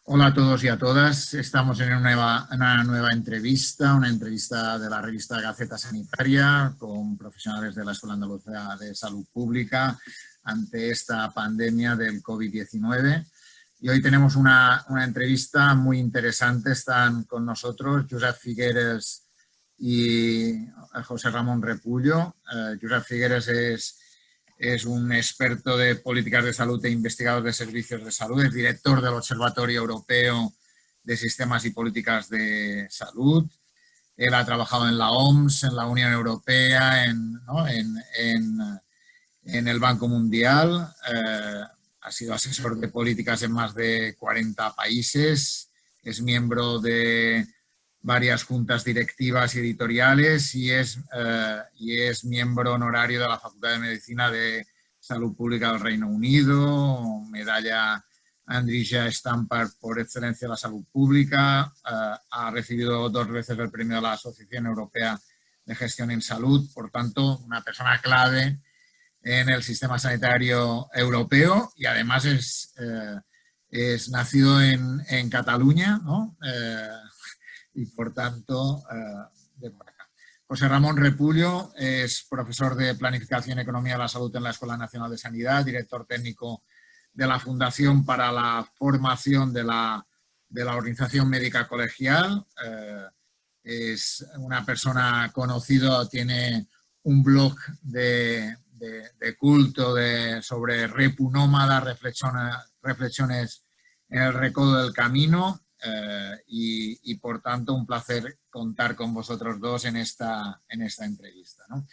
Hola a todos y a todas. Estamos en una nueva entrevista, una entrevista de la revista Gaceta Sanitaria con profesionales de la Escuela Andaluza de Salud Pública ante esta pandemia del COVID-19. Y hoy tenemos una entrevista muy interesante. Están con nosotros Josep Figueres y José Ramón Repullo. Josep Figueres es un experto de políticas de salud e investigador de servicios de salud, es director del Observatorio Europeo de Sistemas y Políticas de Salud. Él ha trabajado en la OMS, en la Unión Europea, en el Banco Mundial, ha sido asesor de políticas en más de 40 países, es miembro de varias juntas directivas y editoriales y es miembro honorario de la Facultad de Medicina de Salud Pública del Reino Unido, medalla Andrija Stampard por excelencia de la salud pública, ha recibido 2 veces el premio de la Asociación Europea de Gestión en Salud, por tanto, una persona clave en el sistema sanitario europeo y además es nacido en Cataluña, ¿no? Y por tanto, de por acá. José Ramón Repullo es profesor de Planificación y Economía de la Salud en la Escuela Nacional de Sanidad, director técnico de la Fundación para la Formación de la Organización Médica Colegial. Es una persona conocida, tiene un blog de culto sobre Repu Nómada, reflexiones en el recodo del camino. Y por tanto un placer contar con vosotros dos en esta entrevista, ¿no?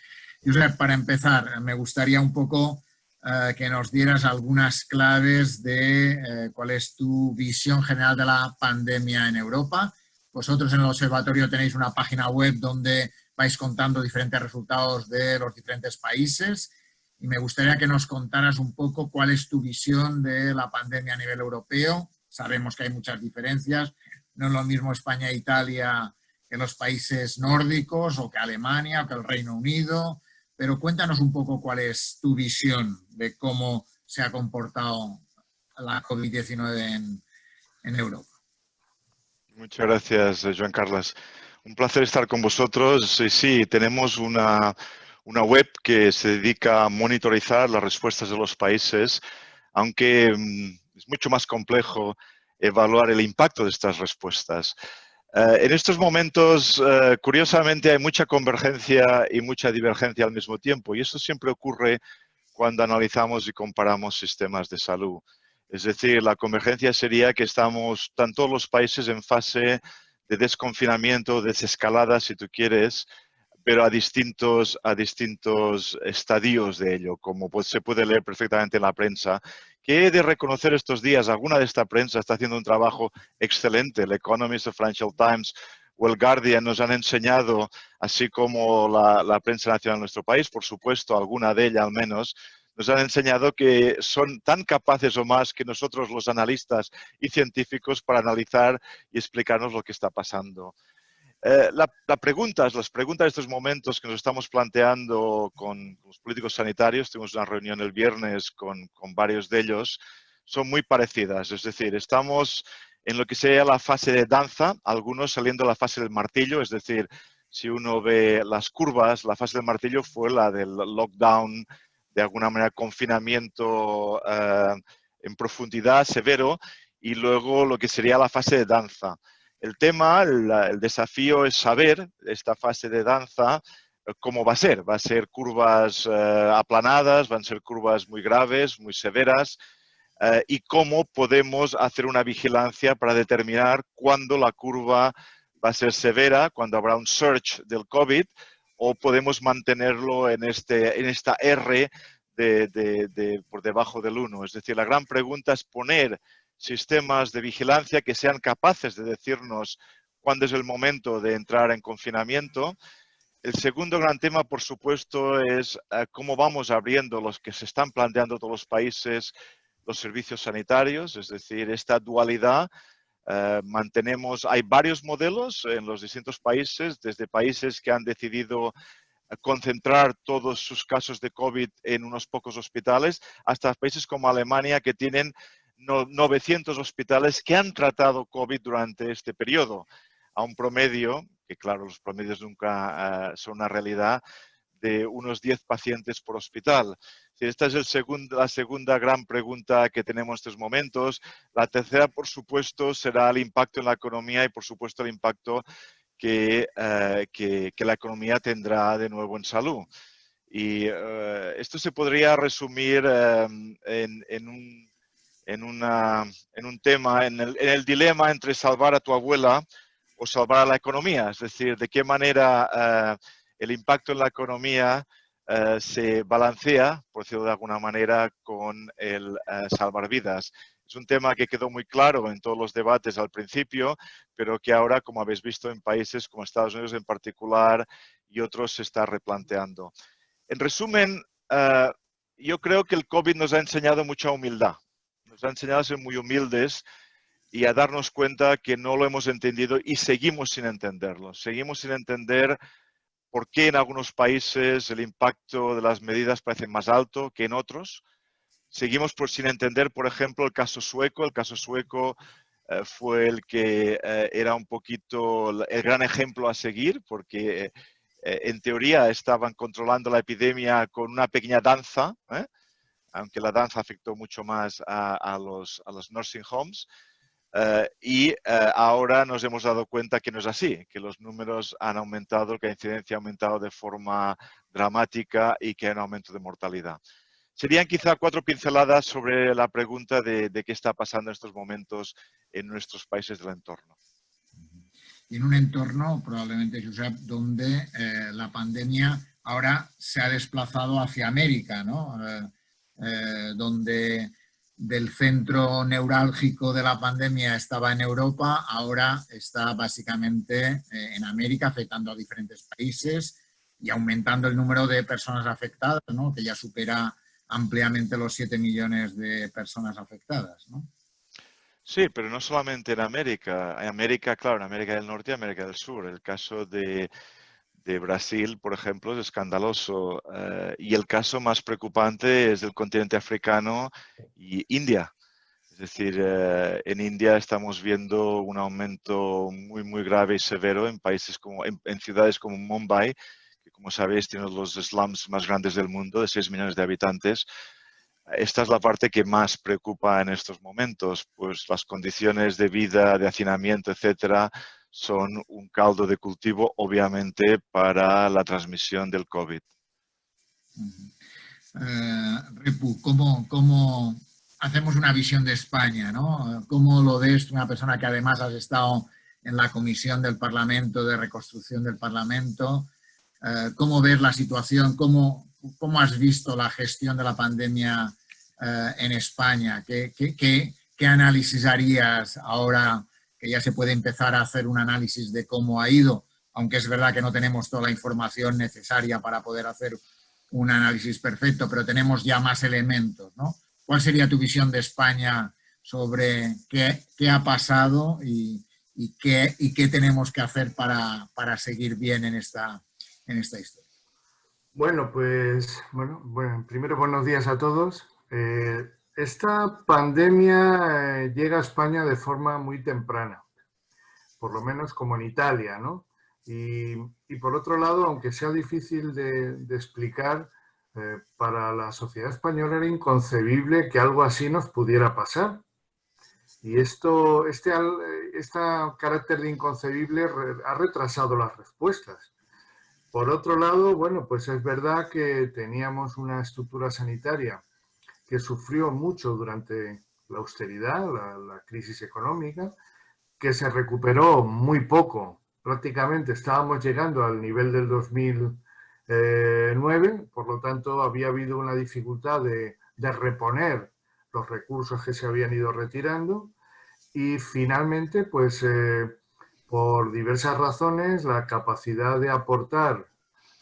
Josep, para empezar, me gustaría un poco que nos dieras algunas claves de cuál es tu visión general de la pandemia en Europa. Vosotros en el observatorio tenéis una página web donde vais contando diferentes resultados de los diferentes países y me gustaría que nos contaras un poco cuál es tu visión de la pandemia a nivel europeo. Sabemos que hay muchas diferencias, no es lo mismo España e Italia que los países nórdicos o que Alemania o que el Reino Unido, pero cuéntanos un poco cuál es tu visión de cómo se ha comportado la COVID-19 en Europa. Muchas gracias, Joan Carles. Un placer estar con vosotros. Sí, tenemos una web que se dedica a monitorizar las respuestas de los países, aunque es mucho más complejo evaluar el impacto de estas respuestas. En estos momentos, curiosamente, hay mucha convergencia y mucha divergencia al mismo tiempo, y esto siempre ocurre cuando analizamos y comparamos sistemas de salud. Es decir, la convergencia sería que están todos los países en fase de desconfinamiento, desescalada, si tú quieres, pero a distintos estadios de ello, como se puede leer perfectamente en la prensa, que he de reconocer estos días, alguna de esta prensa está haciendo un trabajo excelente. El Economist, el Financial Times o el Guardian nos han enseñado, así como la prensa nacional de nuestro país, por supuesto, alguna de ella al menos, nos han enseñado que son tan capaces o más que nosotros los analistas y científicos para analizar y explicarnos lo que está pasando. Las preguntas de estos momentos que nos estamos planteando con los políticos sanitarios, tuvimos una reunión el viernes con varios de ellos, son muy parecidas. Es decir, estamos en lo que sería la fase de danza, algunos saliendo de la fase del martillo, es decir, si uno ve las curvas, la fase del martillo fue la del lockdown, de alguna manera confinamiento en profundidad severo, y luego lo que sería la fase de danza. El tema, el desafío es saber esta fase de danza cómo va a ser. Va a ser curvas aplanadas, van a ser curvas muy graves, muy severas, y cómo podemos hacer una vigilancia para determinar cuándo la curva va a ser severa, cuándo habrá un surge del COVID, o podemos mantenerlo en esta R por debajo del 1. Es decir, la gran pregunta es poner sistemas de vigilancia que sean capaces de decirnos cuándo es el momento de entrar en confinamiento. El segundo gran tema, por supuesto, es cómo vamos abriendo los que se están planteando todos los países, los servicios sanitarios, es decir, esta dualidad. Hay varios modelos en los distintos países, desde países que han decidido concentrar todos sus casos de COVID en unos pocos hospitales, hasta países como Alemania que tienen 900 hospitales que han tratado COVID durante este periodo, a un promedio, que claro, los promedios nunca son una realidad, de unos 10 pacientes por hospital. Esta es la segunda gran pregunta que tenemos en estos momentos. La tercera, por supuesto, será el impacto en la economía y, por supuesto, el impacto que la economía tendrá de nuevo en salud. Y esto se podría resumir en un tema, en el dilema entre salvar a tu abuela o salvar a la economía. Es decir, de qué manera el impacto en la economía se balancea, por decirlo de alguna manera, con el salvar vidas. Es un tema que quedó muy claro en todos los debates al principio, pero que ahora, como habéis visto en países como Estados Unidos en particular y otros, se está replanteando. En resumen, yo creo que el COVID nos ha enseñado mucha humildad. Nos ha enseñado a ser muy humildes y a darnos cuenta que no lo hemos entendido y seguimos sin entenderlo. Seguimos sin entender por qué en algunos países el impacto de las medidas parece más alto que en otros. Seguimos sin entender, por ejemplo, el caso sueco. El caso sueco fue el que era un poquito el gran ejemplo a seguir, porque en teoría estaban controlando la epidemia con una pequeña danza, aunque la danza afectó mucho más a los nursing homes. Ahora nos hemos dado cuenta que no es así, que los números han aumentado, que la incidencia ha aumentado de forma dramática y que hay un aumento de mortalidad. Serían quizá 4 pinceladas sobre la pregunta de qué está pasando en estos momentos en nuestros países del entorno. Y en un entorno, probablemente, Josep, donde la pandemia ahora se ha desplazado hacia América, ¿no? Donde del centro neurálgico de la pandemia estaba en Europa, ahora está básicamente en América, afectando a diferentes países y aumentando el número de personas afectadas, ¿no? Que ya supera ampliamente los 7 millones de personas afectadas, ¿no? Sí, pero no solamente en América. En América, claro, en América del Norte y América del Sur. El caso de Brasil, por ejemplo, es escandaloso. Y el caso más preocupante es del continente africano y India. Es decir, en India estamos viendo un aumento muy, muy grave y severo en países como, en ciudades como Mumbai, que como sabéis tiene los slums más grandes del mundo, de 6 millones de habitantes. Esta es la parte que más preocupa en estos momentos, pues las condiciones de vida, de hacinamiento, etcétera, son un caldo de cultivo, obviamente, para la transmisión del COVID. Ripu, ¿cómo hacemos una visión de España, ¿no? ¿Cómo lo ves una persona que además has estado en la comisión del Parlamento, de reconstrucción del Parlamento? ¿Cómo ves la situación? ¿Cómo has visto la gestión de la pandemia en España? ¿Qué análisis harías ahora que ya se puede empezar a hacer un análisis de cómo ha ido? Aunque es verdad que no tenemos toda la información necesaria para poder hacer un análisis perfecto, pero tenemos ya más elementos, ¿no? ¿Cuál sería tu visión de España sobre qué ha pasado y qué tenemos que hacer para seguir bien en esta historia? Bueno, pues, primero buenos días a todos. Esta pandemia llega a España de forma muy temprana, por lo menos como en Italia, ¿no? Y por otro lado, aunque sea difícil de explicar, para la sociedad española era inconcebible que algo así nos pudiera pasar. Y este carácter de inconcebible ha retrasado las respuestas. Por otro lado, bueno, pues es verdad que teníamos una estructura sanitaria que sufrió mucho durante la austeridad, la crisis económica, que se recuperó muy poco. Prácticamente estábamos llegando al nivel del 2009, por lo tanto había habido una dificultad de reponer los recursos que se habían ido retirando y finalmente, pues por diversas razones, la capacidad de aportar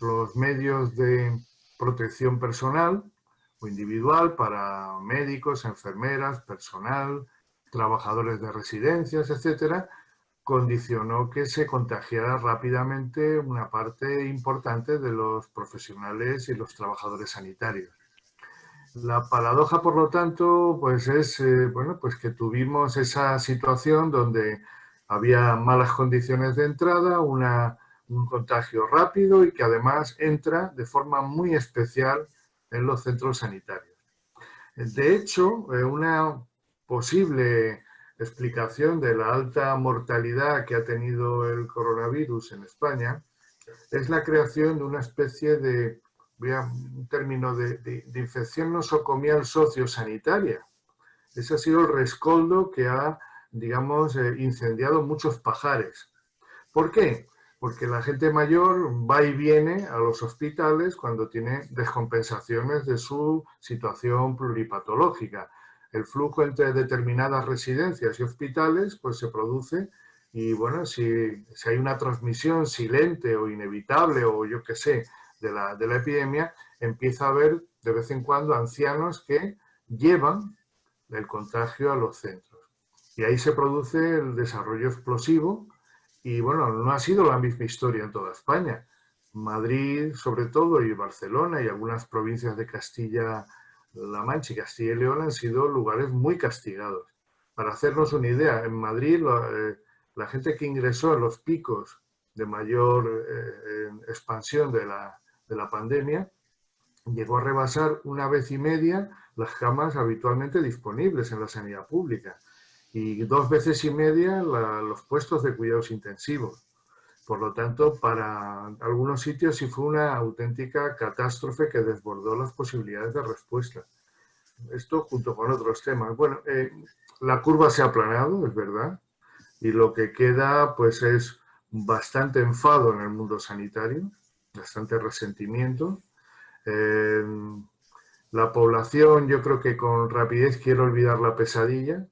los medios de protección personal o individual para médicos, enfermeras, personal, trabajadores de residencias, etcétera, condicionó que se contagiara rápidamente una parte importante de los profesionales y los trabajadores sanitarios. La paradoja, por lo tanto, pues es bueno, pues que tuvimos esa situación donde había malas condiciones de entrada, un contagio rápido y que además entra de forma muy especial en los centros sanitarios. De hecho, una posible explicación de la alta mortalidad que ha tenido el coronavirus en España es la creación de una especie de, un término de infección nosocomial sociosanitaria. Ese ha sido el rescoldo que ha, digamos, incendiado muchos pajares. ¿Por qué? Porque la gente mayor va y viene a los hospitales cuando tiene descompensaciones de su situación pluripatológica. El flujo entre determinadas residencias y hospitales pues se produce y bueno, si hay una transmisión silente o inevitable o yo qué sé de la epidemia, empieza a haber de vez en cuando ancianos que llevan el contagio a los centros. Y ahí se produce el desarrollo explosivo. Y bueno, no ha sido la misma historia en toda España. Madrid, sobre todo, y Barcelona y algunas provincias de Castilla-La Mancha y Castilla y León han sido lugares muy castigados. Para hacernos una idea, en Madrid la gente que ingresó en los picos de mayor expansión de la pandemia llegó a rebasar 1,5 veces las camas habitualmente disponibles en la sanidad pública y 2,5 veces los puestos de cuidados intensivos. Por lo tanto, para algunos sitios sí fue una auténtica catástrofe que desbordó las posibilidades de respuesta. Esto junto con otros temas. Bueno, la curva se ha aplanado, es verdad, y lo que queda pues es bastante enfado en el mundo sanitario, bastante resentimiento. La población, yo creo que con rapidez quiere olvidar la pesadilla.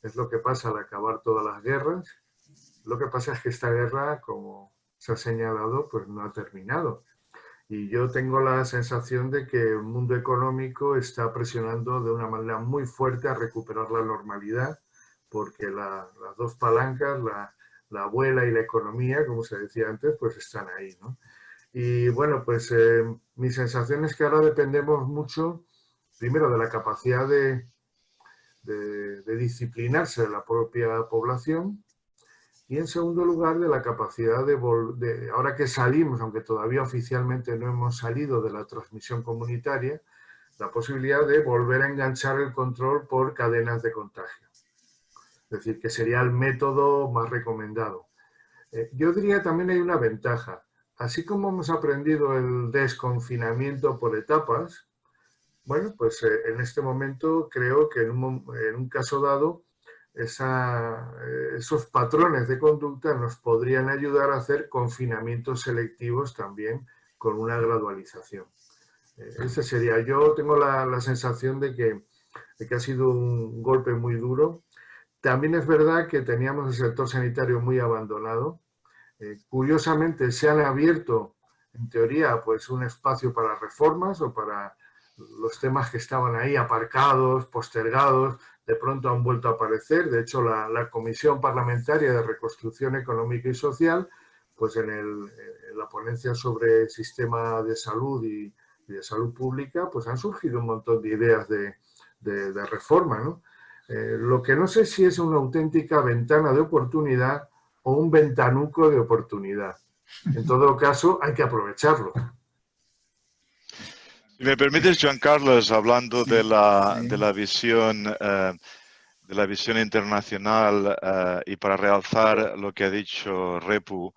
Es lo que pasa al acabar todas las guerras. Lo que pasa es que esta guerra, como se ha señalado, pues no ha terminado. Y yo tengo la sensación de que el mundo económico está presionando de una manera muy fuerte a recuperar la normalidad, porque las dos palancas, la abuela y la economía, como se decía antes, pues están ahí, ¿no? Y bueno, pues mi sensación es que ahora dependemos mucho, primero, de la capacidad de disciplinarse de la propia población y en segundo lugar de la capacidad de, ahora que salimos, aunque todavía oficialmente no hemos salido de la transmisión comunitaria, la posibilidad de volver a enganchar el control por cadenas de contagio. Es decir, que sería el método más recomendado. Yo diría también hay una ventaja. Así como hemos aprendido el desconfinamiento por etapas, bueno, pues en este momento creo que en un caso dado esos patrones de conducta nos podrían ayudar a hacer confinamientos selectivos también con una gradualización. Ese sería. Yo tengo la sensación de que ha sido un golpe muy duro. También es verdad que teníamos el sector sanitario muy abandonado. Curiosamente se han abierto, en teoría, pues un espacio para reformas o para los temas que estaban ahí aparcados, postergados, de pronto han vuelto a aparecer. De hecho, la Comisión Parlamentaria de Reconstrucción Económica y Social, pues en la ponencia sobre el sistema de salud y de salud pública, pues han surgido un montón de ideas de reforma, ¿no? Lo que no sé si es una auténtica ventana de oportunidad o un ventanuco de oportunidad. En todo caso, hay que aprovecharlo. Si me permites, Joan Carlos, hablando Sí, de la visión internacional y para realzar lo que ha dicho Repu,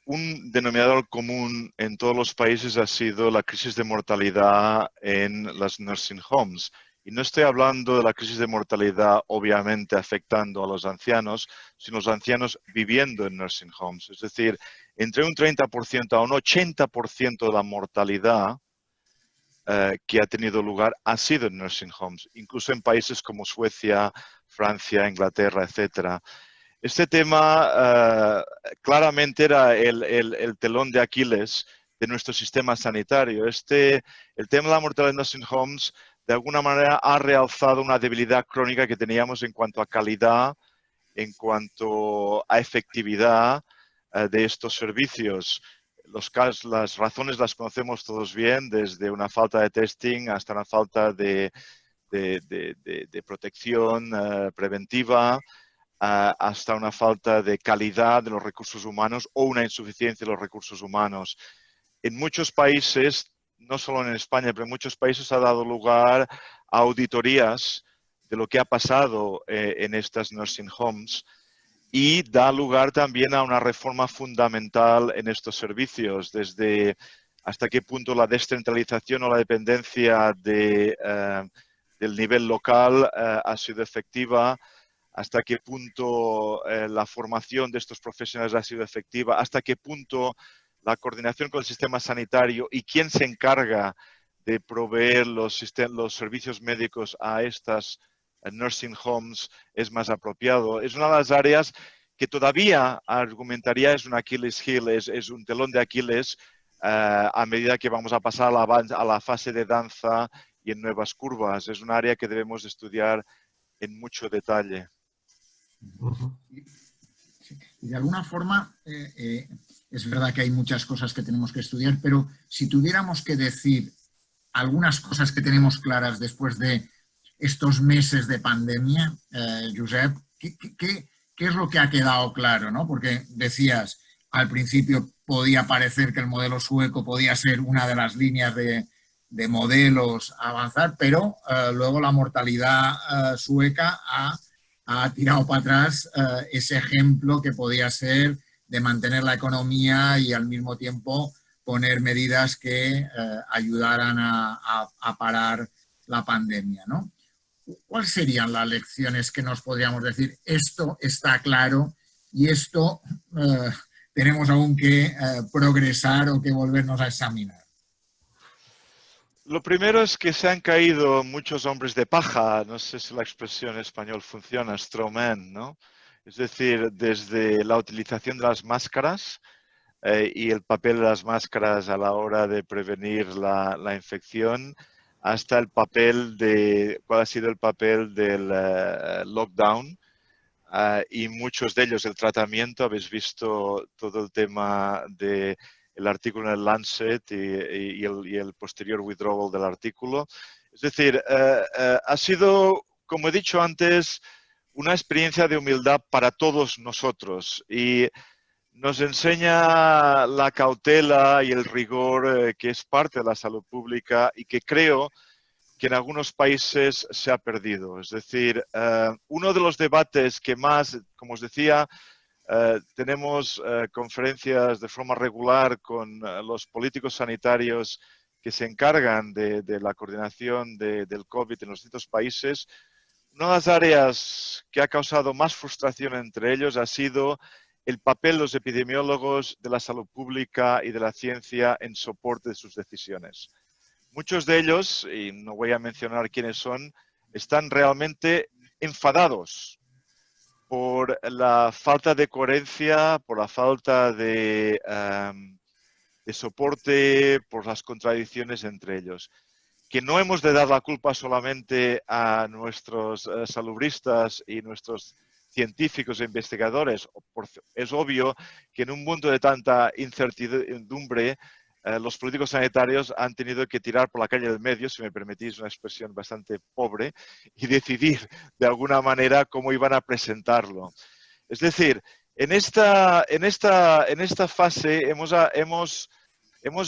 un denominador común en todos los países ha sido la crisis de mortalidad en las nursing homes. Y no estoy hablando de la crisis de mortalidad obviamente afectando a los ancianos, sino los ancianos viviendo en nursing homes. Es decir, entre un 30% a un 80% de la mortalidad que ha tenido lugar ha sido en nursing homes, incluso en países como Suecia, Francia, Inglaterra, etcétera. Este tema claramente era el telón de Aquiles de nuestro sistema sanitario. El tema de la mortalidad en nursing homes de alguna manera ha realzado una debilidad crónica que teníamos en cuanto a calidad, en cuanto a efectividad de estos servicios. las razones las conocemos todos bien, desde una falta de testing hasta una falta de protección preventiva, hasta una falta de calidad de los recursos humanos o una insuficiencia de los recursos humanos. En muchos países, no solo en España, pero en muchos países ha dado lugar a auditorías de lo que ha pasado en estas nursing homes y da lugar también a una reforma fundamental en estos servicios, desde hasta qué punto la descentralización o la dependencia del nivel local ha sido efectiva, hasta qué punto la formación de estos profesionales ha sido efectiva, hasta qué punto la coordinación con el sistema sanitario y quién se encarga de proveer los servicios médicos a estas nursing homes es más apropiado. Es una de las áreas que todavía argumentaría es un Achilles heel, es un telón de Aquiles a medida que vamos a pasar a la fase de danza y en nuevas curvas. Es un área que debemos estudiar en mucho detalle. Y de alguna forma, es verdad que hay muchas cosas que tenemos que estudiar, pero si tuviéramos que decir algunas cosas que tenemos claras después de estos meses de pandemia, Josep, ¿qué es lo que ha quedado claro, ¿no? Porque decías, al principio podía parecer que el modelo sueco podía ser una de las líneas de modelos a avanzar, pero luego la mortalidad sueca ha tirado para atrás ese ejemplo que podía ser de mantener la economía y al mismo tiempo poner medidas que ayudaran a parar la pandemia, ¿no? ¿Cuáles serían las lecciones que nos podríamos decir? Esto está claro y esto tenemos aún que progresar o que volvernos a examinar. Lo primero es que se han caído muchos hombres de paja, no sé si la expresión en español funciona, straw man, ¿no? Es decir, desde la utilización de las máscaras y el papel de las máscaras a la hora de prevenir la infección, hasta el papel cuál ha sido el papel del lockdown y muchos de ellos el tratamiento. Habéis visto todo el tema de el artículo en el Lancet y el posterior withdrawal del artículo. Es decir, ha sido, como he dicho antes, una experiencia de humildad para todos nosotros y nos enseña la cautela y el rigor que es parte de la salud pública y que creo que en algunos países se ha perdido. Es decir, uno de los debates que más, como os decía, tenemos conferencias de forma regular con los políticos sanitarios que se encargan de la coordinación del COVID en los distintos países. Una de las áreas que ha causado más frustración entre ellos ha sido el papel de los epidemiólogos de la salud pública y de la ciencia en soporte de sus decisiones. Muchos de ellos, y no voy a mencionar quiénes son, están realmente enfadados por la falta de coherencia, por la falta de soporte, por las contradicciones entre ellos. Que no hemos de dar la culpa solamente a nuestros salubristas y nuestros científicos e investigadores. Es obvio que en un mundo de tanta incertidumbre, los políticos sanitarios han tenido que tirar por la calle del medio, si me permitís una expresión bastante pobre, y decidir de alguna manera cómo iban a presentarlo. Es decir, en esta fase hemos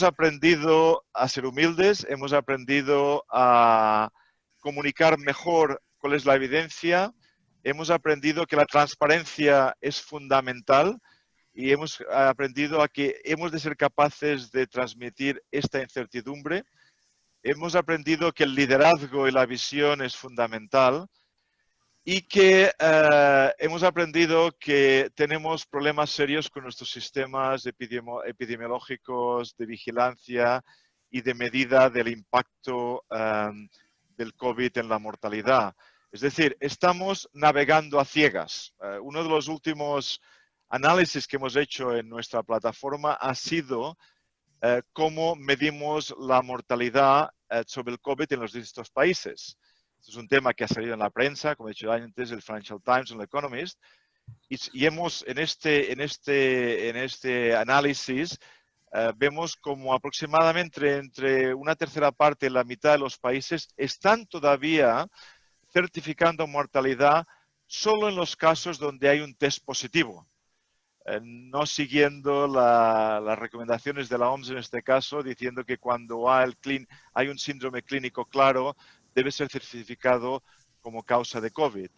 aprendido a ser humildes, hemos aprendido a comunicar mejor cuál es la evidencia, hemos aprendido que la transparencia es fundamental y hemos aprendido a que hemos de ser capaces de transmitir esta incertidumbre. Hemos aprendido que el liderazgo y la visión es fundamental y que hemos aprendido que tenemos problemas serios con nuestros sistemas epidemiológicos de vigilancia y de medida del impacto del COVID en la mortalidad. Es decir, estamos navegando a ciegas. Uno de los últimos análisis que hemos hecho en nuestra plataforma ha sido cómo medimos la mortalidad sobre el COVID en los distintos países. Esto es un tema que ha salido en la prensa, como he dicho antes, el Financial Times, el Economist, y hemos en este análisis vemos como aproximadamente entre una tercera parte y la mitad de los países están todavía certificando mortalidad solo en los casos donde hay un test positivo, no siguiendo las recomendaciones de la OMS en este caso, diciendo que cuando hay un síndrome clínico claro, debe ser certificado como causa de COVID.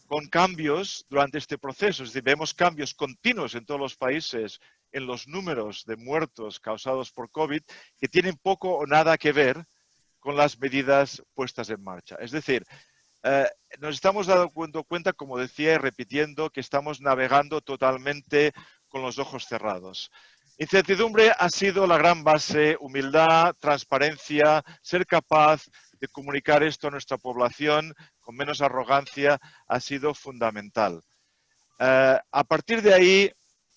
Con cambios durante este proceso, es decir, vemos cambios continuos en todos los países en los números de muertos causados por COVID que tienen poco o nada que ver con las medidas puestas en marcha. Es decir, nos estamos dando cuenta, como decía y repitiendo, que estamos navegando totalmente con los ojos cerrados. Incertidumbre ha sido la gran base, humildad, transparencia, ser capaz de comunicar esto a nuestra población con menos arrogancia ha sido fundamental. A partir de ahí,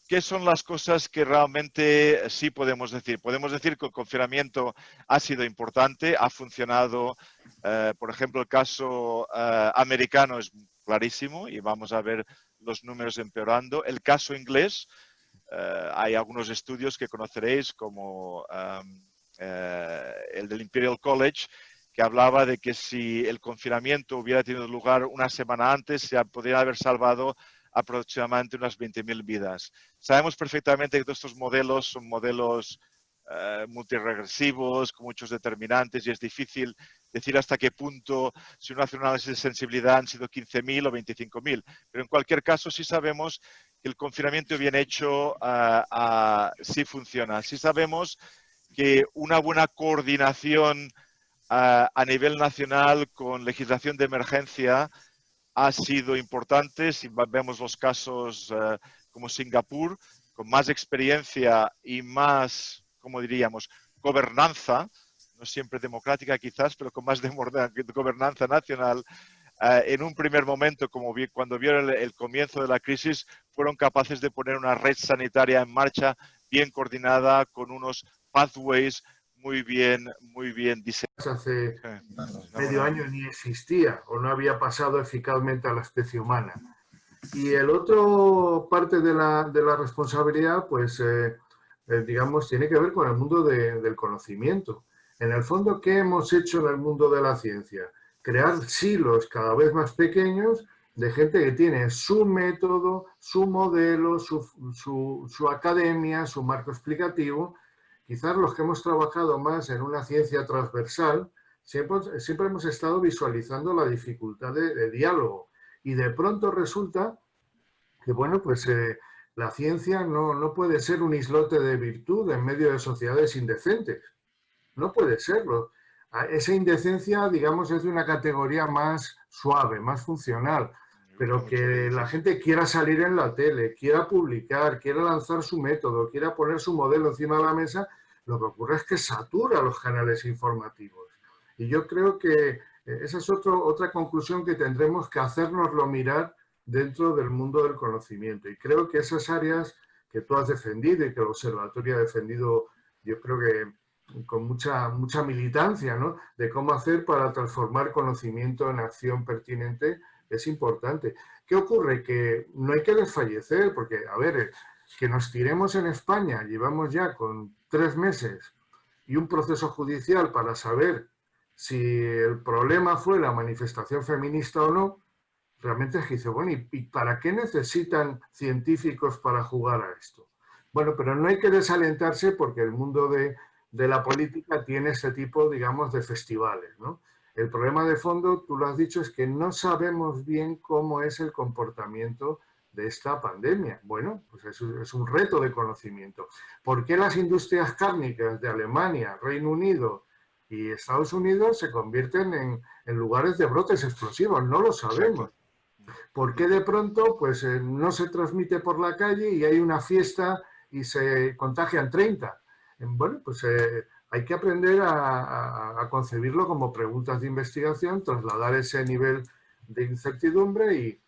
¿qué son las cosas que realmente sí podemos decir? Podemos decir que el confinamiento ha sido importante, ha funcionado. Por ejemplo, el caso americano es clarísimo y vamos a ver los números empeorando. El caso inglés, hay algunos estudios que conoceréis como el del Imperial College, que hablaba de que si el confinamiento hubiera tenido lugar una semana antes, se podría haber salvado aproximadamente unas 20.000 vidas. Sabemos perfectamente que todos estos modelos son modelos multiregresivos, con muchos determinantes, y es difícil decir hasta qué punto, si uno hace un análisis de sensibilidad, han sido 15.000 o 25.000. Pero en cualquier caso sí sabemos que el confinamiento bien hecho sí funciona. Sí sabemos que una buena coordinación a nivel nacional con legislación de emergencia ha sido importante. Si vemos los casos como Singapur, con más experiencia y más, como diríamos, gobernanza, no siempre democrática quizás, pero con más gobernanza nacional, en un primer momento, como cuando vieron el comienzo de la crisis, fueron capaces de poner una red sanitaria en marcha bien coordinada, con unos pathways muy bien diseñados. Hace medio año ni existía o no había pasado eficazmente a la especie humana. Y el otro parte de la responsabilidad, pues, digamos, tiene que ver con el mundo del conocimiento. En el fondo, ¿qué hemos hecho en el mundo de la ciencia? Crear silos cada vez más pequeños de gente que tiene su método, su modelo, su academia, su marco explicativo. Quizás los que hemos trabajado más en una ciencia transversal, siempre hemos estado visualizando la dificultad de diálogo. Y de pronto resulta que, bueno, pues la ciencia no puede ser un islote de virtud en medio de sociedades indecentes. No puede serlo. Esa indecencia, digamos, es de una categoría más suave, más funcional, pero que la gente quiera salir en la tele, quiera publicar, quiera lanzar su método, quiera poner su modelo encima de la mesa, lo que ocurre es que satura los canales informativos. Y yo creo que esa es otra conclusión que tendremos que hacernoslo mirar dentro del mundo del conocimiento. Y creo que esas áreas que tú has defendido y que el Observatorio ha defendido, yo creo que con mucha militancia, ¿no?, de cómo hacer para transformar conocimiento en acción pertinente, es importante. ¿Qué ocurre? Que no hay que desfallecer, porque, a ver, que nos tiremos en España, llevamos ya con 3 meses y un proceso judicial para saber si el problema fue la manifestación feminista o no, realmente es que dice, bueno, ¿y para qué necesitan científicos para jugar a esto? Bueno, pero no hay que desalentarse porque el mundo de la política tiene ese tipo, digamos, de festivales, ¿no? El problema de fondo, tú lo has dicho, es que no sabemos bien cómo es el comportamiento de esta pandemia. Bueno, pues es un reto de conocimiento. ¿Por qué las industrias cárnicas de Alemania, Reino Unido y Estados Unidos se convierten en lugares de brotes explosivos? No lo sabemos. ¿Por qué de pronto pues, no se transmite por la calle y hay una fiesta y se contagian 30? Bueno, pues hay que aprender a concebirlo como preguntas de investigación, trasladar ese nivel de incertidumbre. Y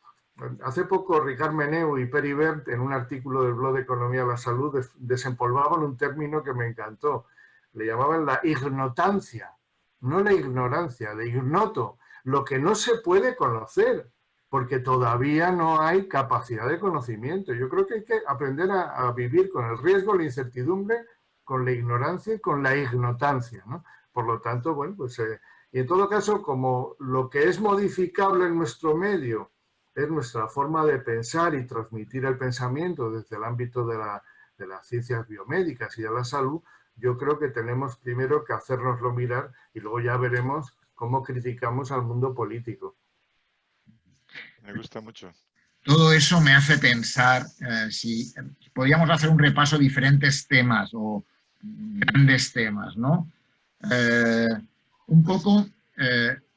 hace poco Ricard Meneu y Peri Bert, en un artículo del blog de Economía de la Salud, desempolvaban un término que me encantó. Le llamaban la ignotancia, no la ignorancia, de ignoto, lo que no se puede conocer, porque todavía no hay capacidad de conocimiento. Yo creo que hay que aprender a vivir con el riesgo, la incertidumbre, con la ignorancia y con la ignotancia, ¿no? Por lo tanto, bueno, pues, y en todo caso, como lo que es modificable en nuestro medio es nuestra forma de pensar y transmitir el pensamiento desde el ámbito de las ciencias biomédicas y de la salud, yo creo que tenemos primero que hacérnoslo mirar y luego ya veremos cómo criticamos al mundo político. Me gusta mucho. Todo eso me hace pensar si podríamos hacer un repaso de diferentes temas o grandes temas, ¿no? Un poco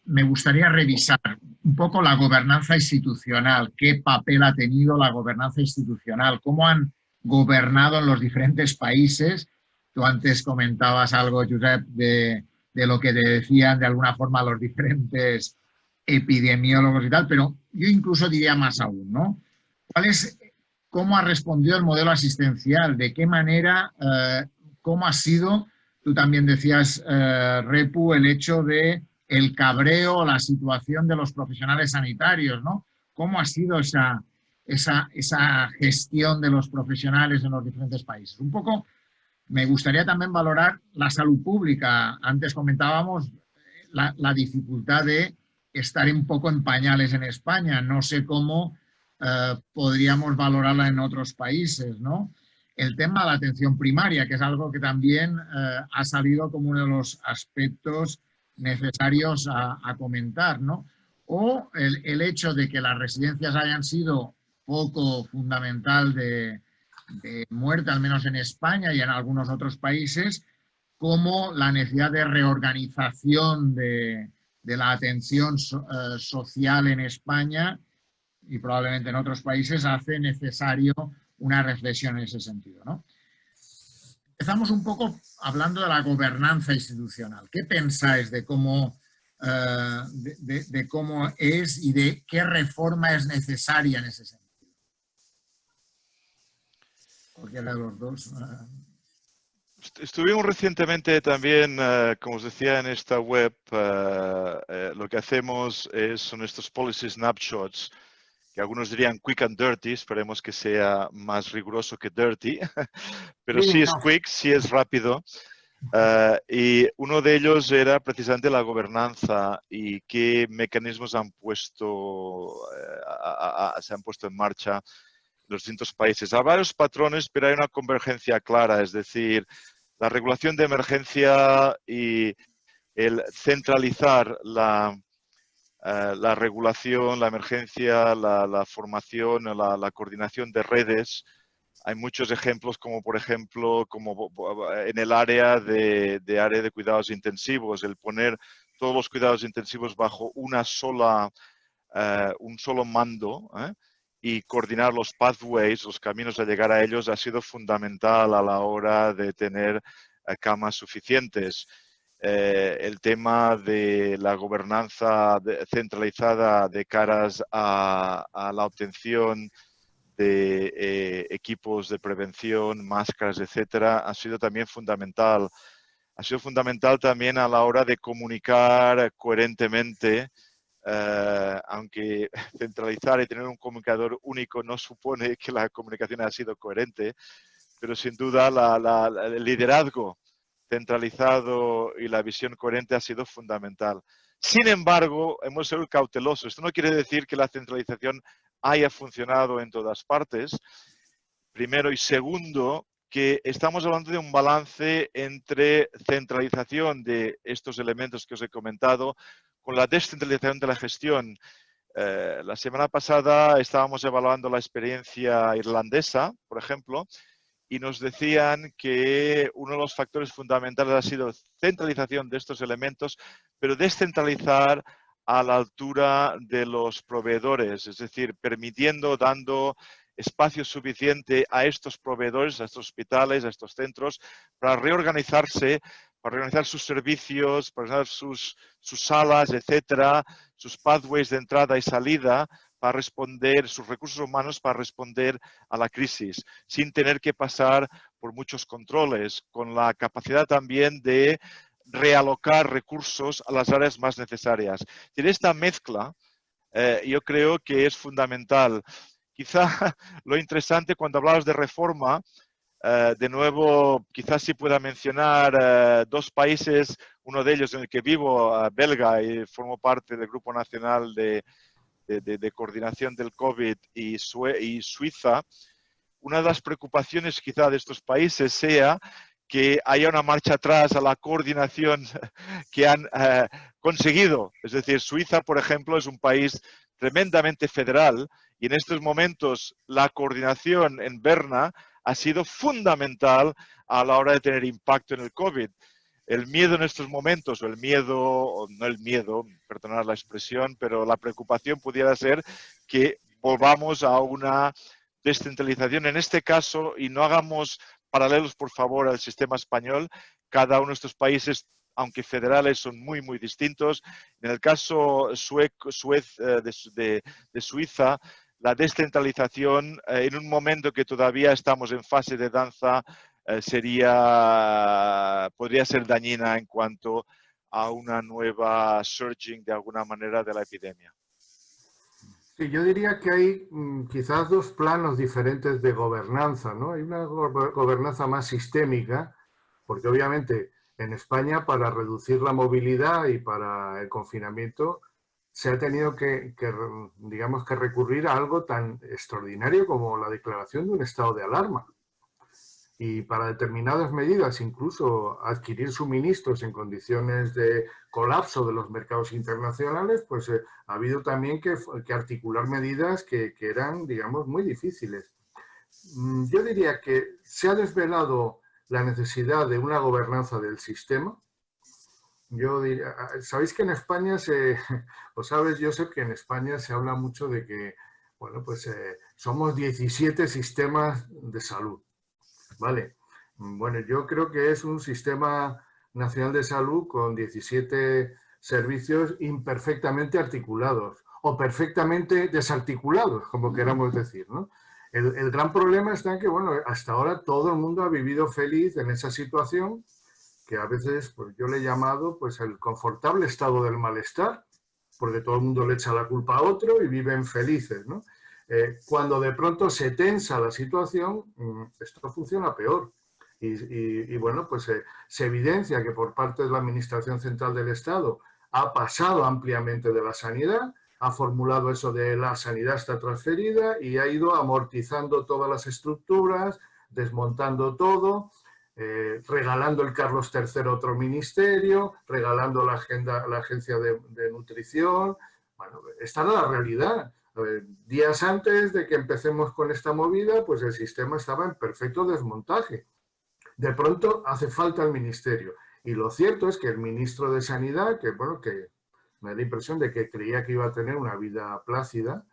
me gustaría revisar un poco la gobernanza institucional, qué papel ha tenido la gobernanza institucional, cómo han gobernado en los diferentes países. Tú antes comentabas algo, Josep, de lo que te decían de alguna forma los diferentes epidemiólogos y tal, pero yo incluso diría más aún, ¿no? ¿Cómo ha respondido el modelo asistencial? ¿De qué manera, cómo ha sido, tú también decías, Repu, el hecho de el cabreo, la situación de los profesionales sanitarios, ¿no? ¿Cómo ha sido esa gestión de los profesionales en los diferentes países? Un poco me gustaría también valorar la salud pública. Antes comentábamos la dificultad de estar un poco en pañales en España. No sé cómo podríamos valorarla en otros países, ¿no? El tema de la atención primaria, que es algo que también ha salido como uno de los aspectos necesarios a comentar, ¿no? O el hecho de que las residencias hayan sido poco fundamental de muerte, al menos en España y en algunos otros países, como la necesidad de reorganización de la atención social en España y probablemente en otros países hace necesario una reflexión en ese sentido, ¿no? Empezamos un poco hablando de la gobernanza institucional. ¿Qué pensáis de cómo, de cómo es y de qué reforma es necesaria en ese sentido? Cualquiera de los dos. Estuvimos recientemente también, como os decía, en esta web. Lo que hacemos son estos policy snapshots, que algunos dirían quick and dirty. Esperemos que sea más riguroso que dirty, pero sí es quick, sí es rápido. Y uno de ellos era precisamente la gobernanza y qué mecanismos se han puesto en marcha en los distintos países. Hay varios patrones, pero hay una convergencia clara, es decir, la regulación de emergencia y el centralizar la regulación, la emergencia, la formación, la coordinación de redes. Hay muchos ejemplos, como por ejemplo, como en el área de cuidados intensivos, el poner todos los cuidados intensivos bajo un solo mando, y coordinar los pathways, los caminos a llegar a ellos, ha sido fundamental a la hora de tener camas suficientes. El tema de la gobernanza centralizada de caras a la obtención de equipos de prevención, máscaras, etcétera, ha sido también fundamental. Ha sido fundamental también a la hora de comunicar coherentemente, aunque centralizar y tener un comunicador único no supone que la comunicación haya sido coherente, pero sin duda el liderazgo centralizado y la visión coherente ha sido fundamental. Sin embargo, hemos sido cautelosos. Esto no quiere decir que la centralización haya funcionado en todas partes, primero, y segundo, que estamos hablando de un balance entre centralización de estos elementos que os he comentado con la descentralización de la gestión. La semana pasada estábamos evaluando la experiencia irlandesa, por ejemplo, y nos decían que uno de los factores fundamentales ha sido centralización de estos elementos, pero descentralizar a la altura de los proveedores, es decir, dando espacio suficiente a estos proveedores, a estos hospitales, a estos centros, para reorganizarse, para organizar sus servicios, para organizar sus salas, etcétera, sus pathways de entrada y salida, para responder, sus recursos humanos para responder a la crisis, sin tener que pasar por muchos controles, con la capacidad también de realocar recursos a las áreas más necesarias. En esta mezcla, yo creo que es fundamental. Quizá lo interesante cuando hablabas de reforma, De nuevo, quizás sí pueda mencionar dos países, uno de ellos en el que vivo, belga, y formo parte del Grupo Nacional de Coordinación del COVID, y Suiza. Una de las preocupaciones quizá de estos países sea que haya una marcha atrás a la coordinación que han conseguido. Es decir, Suiza, por ejemplo, es un país tremendamente federal y en estos momentos la coordinación en Berna ha sido fundamental a la hora de tener impacto en el COVID. El miedo en estos momentos, o el miedo, o no el miedo, perdonad la expresión, pero la preocupación pudiera ser que volvamos a una descentralización en este caso y no hagamos paralelos, por favor, al sistema español. Cada uno de estos países, aunque federales, son muy, muy distintos. En el caso de Suiza, la descentralización, en un momento que todavía estamos en fase de danza, podría ser dañina en cuanto a una nueva surging, de alguna manera, de la epidemia. Sí, yo diría que hay quizás dos planos diferentes de gobernanza, ¿no? Hay una gobernanza más sistémica, porque obviamente en España, para reducir la movilidad y para el confinamiento, se ha tenido digamos, que recurrir a algo tan extraordinario como la declaración de un estado de alarma. Y para determinadas medidas, incluso adquirir suministros en condiciones de colapso de los mercados internacionales, pues ha habido también que articular medidas que eran, digamos, muy difíciles. Yo diría que se ha desvelado la necesidad de una gobernanza del sistema. Yo diría, sabéis que en España o sabes, Josep, que en España se habla mucho de que, bueno, pues somos 17 sistemas de salud. Vale, bueno, yo creo que es un sistema nacional de salud con 17 servicios imperfectamente articulados o perfectamente desarticulados, como queramos decir, ¿no? El gran problema está en que, bueno, hasta ahora todo el mundo ha vivido feliz en esa situación que a veces pues, yo le he llamado pues, el confortable estado del malestar, porque todo el mundo le echa la culpa a otro y viven felices, ¿no? Cuando de pronto se tensa la situación, esto funciona peor. Y bueno, pues se evidencia que por parte de la Administración Central del Estado ha pasado ampliamente de la sanidad, ha formulado eso de la sanidad está transferida y ha ido amortizando todas las estructuras, desmontando todo, regalando el Carlos III a otro ministerio, regalando la agencia de nutrición. Bueno, esta era la realidad. Días antes de que empecemos con esta movida, pues el sistema estaba en perfecto desmontaje. De pronto hace falta el ministerio. Y lo cierto es que el ministro de Sanidad, que bueno, que me da la impresión de que creía que iba a tener una vida plácida,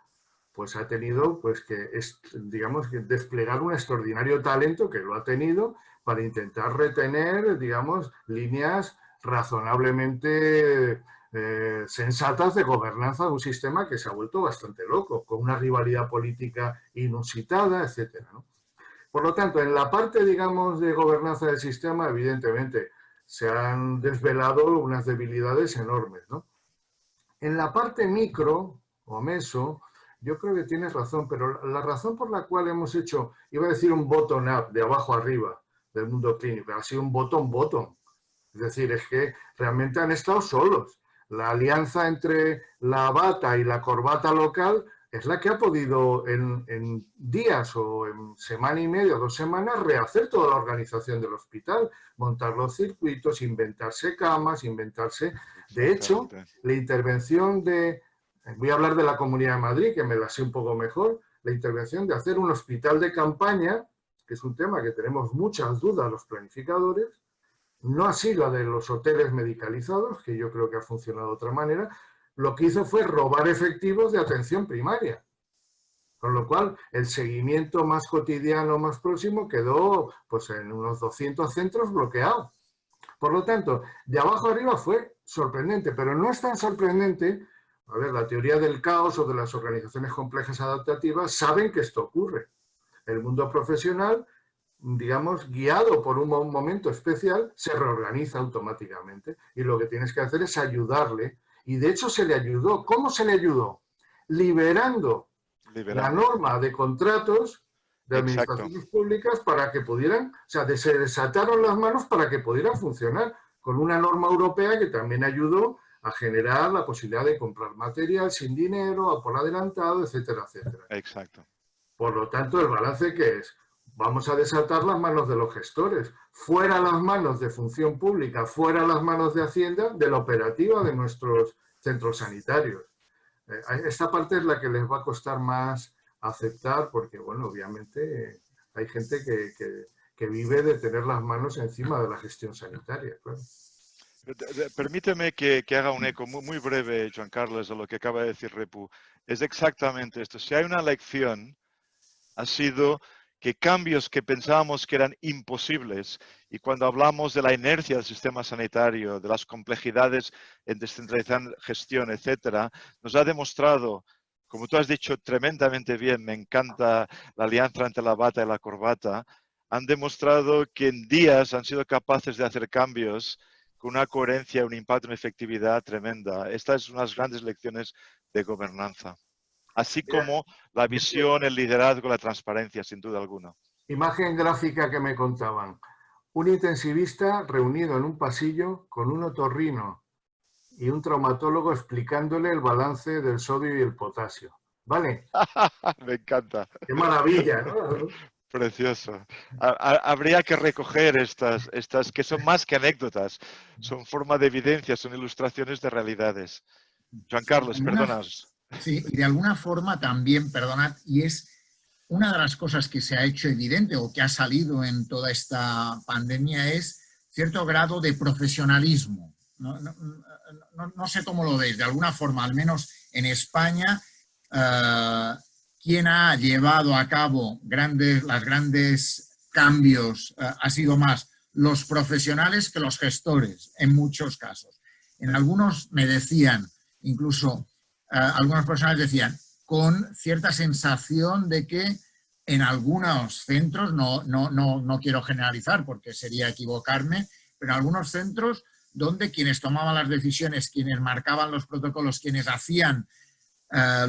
pues ha tenido pues que, digamos, que desplegar un extraordinario talento, que lo ha tenido, para intentar retener, digamos, líneas razonablemente sensatas de gobernanza de un sistema que se ha vuelto bastante loco, con una rivalidad política inusitada, etcétera, ¿no? Por lo tanto, en la parte, digamos, de gobernanza del sistema, evidentemente, se han desvelado unas debilidades enormes, ¿no? En la parte micro o meso, yo creo que tienes razón, pero la razón por la cual hemos hecho, iba a decir un bottom-up, de abajo arriba, del mundo clínico, ha sido un bottom-bottom. Es decir, es que realmente han estado solos. La alianza entre la bata y la corbata local es la que ha podido en días o en semana y media, 2 semanas, rehacer toda la organización del hospital, montar los circuitos, inventarse camas, inventarse... De hecho, la intervención voy a hablar de la Comunidad de Madrid, que me la sé un poco mejor, la intervención de hacer un hospital de campaña, que es un tema que tenemos muchas dudas los planificadores, no así la de los hoteles medicalizados, que yo creo que ha funcionado de otra manera, lo que hizo fue robar efectivos de atención primaria. Con lo cual, el seguimiento más cotidiano, más próximo, quedó pues, en unos 200 centros bloqueado. Por lo tanto, de abajo arriba fue sorprendente, pero no es tan sorprendente. A ver, la teoría del caos o de las organizaciones complejas adaptativas saben que esto ocurre. El mundo profesional, digamos, guiado por un momento especial, se reorganiza automáticamente. Y lo que tienes que hacer es ayudarle. Y de hecho se le ayudó. ¿Cómo se le ayudó? Liberando la norma de contratos de administraciones públicas para que pudieran, o sea, se desataron las manos para que pudieran funcionar, con una norma europea que también ayudó a generar la posibilidad de comprar material sin dinero, a por adelantado, etcétera, etcétera. Exacto. Por lo tanto, el balance que es, vamos a desatar las manos de los gestores, fuera las manos de función pública, fuera las manos de Hacienda, de la operativa de nuestros centros sanitarios. Esta parte es la que les va a costar más aceptar, porque, bueno, obviamente hay gente que vive de tener las manos encima de la gestión sanitaria, claro. Permíteme que haga un eco muy breve, Joan Carles, a lo que acaba de decir Repu. Es exactamente esto. Si hay una lección, ha sido que cambios que pensábamos que eran imposibles, y cuando hablamos de la inercia del sistema sanitario, de las complejidades en descentralizar gestión, etcétera, nos ha demostrado, como tú has dicho tremendamente bien, me encanta la alianza entre la bata y la corbata, han demostrado que en días han sido capaces de hacer cambios con una coherencia, un impacto, una efectividad tremenda. Esta es una de las grandes lecciones de gobernanza. Así como la visión, el liderazgo, la transparencia, sin duda alguna. Imagen gráfica que me contaban. Un intensivista reunido en un pasillo con un otorrino y un traumatólogo explicándole el balance del sodio y el potasio. ¿Vale? Me encanta. ¡Qué maravilla! ¿No? Precioso. Habría que recoger estas que son más que anécdotas, son forma de evidencia, son ilustraciones de realidades. Joan Carles, perdonas. Sí, y de alguna forma también, perdonad, y es una de las cosas que se ha hecho evidente o que ha salido en toda esta pandemia es cierto grado de profesionalismo. No sé cómo lo veis, de alguna forma, al menos en España, quien ha llevado a cabo los grandes cambios ha sido más los profesionales que los gestores, en muchos casos. En algunos me decían, incluso algunos profesionales decían, con cierta sensación de que en algunos centros, no quiero generalizar porque sería equivocarme, pero en algunos centros donde quienes tomaban las decisiones, quienes marcaban los protocolos, quienes hacían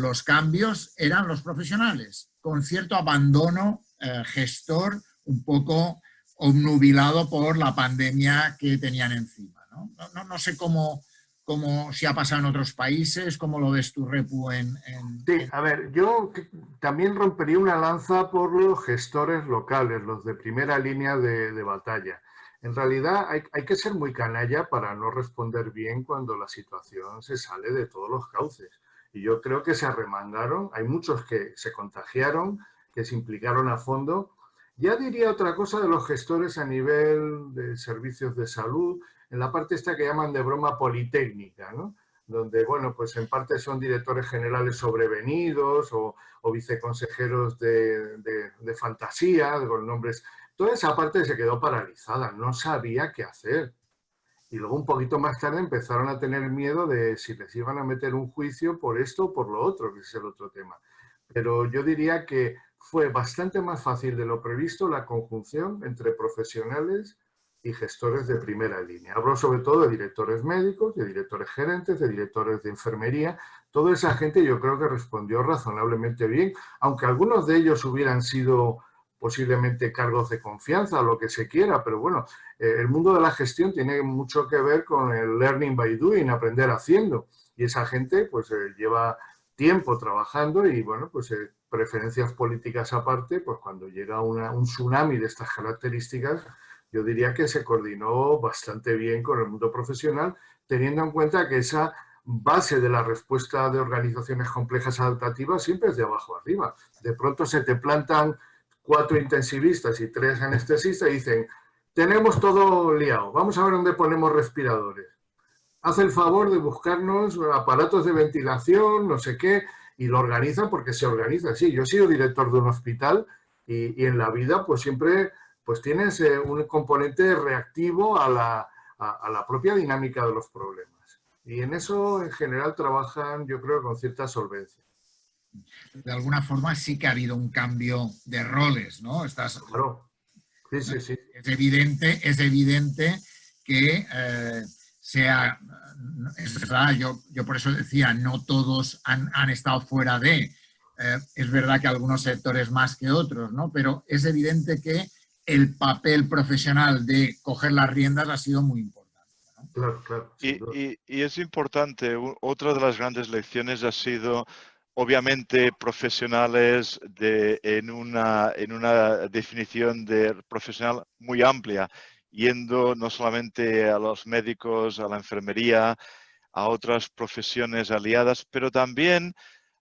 los cambios eran los profesionales, con cierto abandono gestor un poco obnubilado por la pandemia que tenían encima. No sé cómo si ha pasado en otros países, cómo lo ves tú, Repu. Sí, a ver, yo también rompería una lanza por los gestores locales, los de primera línea de batalla. En realidad hay que ser muy canalla para no responder bien cuando la situación se sale de todos los cauces. Y yo creo que se arremangaron, hay muchos que se contagiaron, que se implicaron a fondo. Ya diría otra cosa de los gestores a nivel de servicios de salud, en la parte esta que llaman de broma politécnica, ¿no? Donde, bueno, pues en parte son directores generales sobrevenidos o viceconsejeros de fantasía, con nombres. Toda esa parte se quedó paralizada, no sabía qué hacer. Y luego un poquito más tarde empezaron a tener miedo de si les iban a meter un juicio por esto o por lo otro, que es el otro tema. Pero yo diría que fue bastante más fácil de lo previsto la conjunción entre profesionales y gestores de primera línea. Hablo sobre todo de directores médicos, de directores gerentes, de directores de enfermería. Toda esa gente yo creo que respondió razonablemente bien, aunque algunos de ellos hubieran sido posiblemente cargos de confianza o lo que se quiera, pero bueno, el mundo de la gestión tiene mucho que ver con el learning by doing, aprender haciendo, y esa gente pues lleva tiempo trabajando y bueno, pues preferencias políticas aparte, pues cuando llega un tsunami de estas características, yo diría que se coordinó bastante bien con el mundo profesional, teniendo en cuenta que esa base de la respuesta de organizaciones complejas adaptativas siempre es de abajo arriba. De pronto se te plantan 4 intensivistas y 3 anestesistas y dicen, tenemos todo liado, vamos a ver dónde ponemos respiradores. Haz el favor de buscarnos aparatos de ventilación, no sé qué, y lo organizan porque se organiza. Sí, yo he sido director de un hospital y en la vida pues siempre pues tienes un componente reactivo a la propia dinámica de los problemas. Y en eso en general trabajan, yo creo, con cierta solvencia. De alguna forma sí que ha habido un cambio de roles, ¿no? Claro. Sí, sí, sí. Es evidente que es verdad, yo por eso decía, no todos han estado fuera de, Es verdad que algunos sectores más que otros, ¿no? Pero es evidente que el papel profesional de coger las riendas ha sido muy importante, ¿no? Claro, claro. Y es importante, otra de las grandes lecciones ha sido, obviamente, profesionales en una definición de profesional muy amplia, yendo no solamente a los médicos, a la enfermería, a otras profesiones aliadas, pero también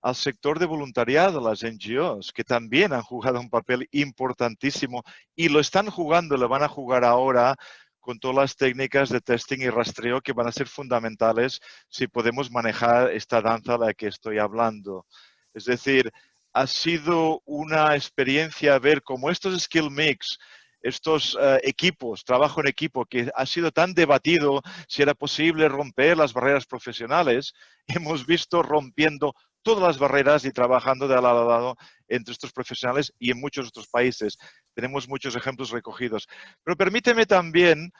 al sector de voluntariado, las NGOs, que también han jugado un papel importantísimo y lo están jugando, lo van a jugar ahora con todas las técnicas de testing y rastreo que van a ser fundamentales si podemos manejar esta danza de la que estoy hablando. Es decir, ha sido una experiencia ver cómo estos skill mix, estos equipos, trabajo en equipo, que ha sido tan debatido si era posible romper las barreras profesionales, hemos visto rompiendo todas las barreras y trabajando de lado a lado entre estos profesionales y en muchos otros países. Tenemos muchos ejemplos recogidos. Pero permíteme también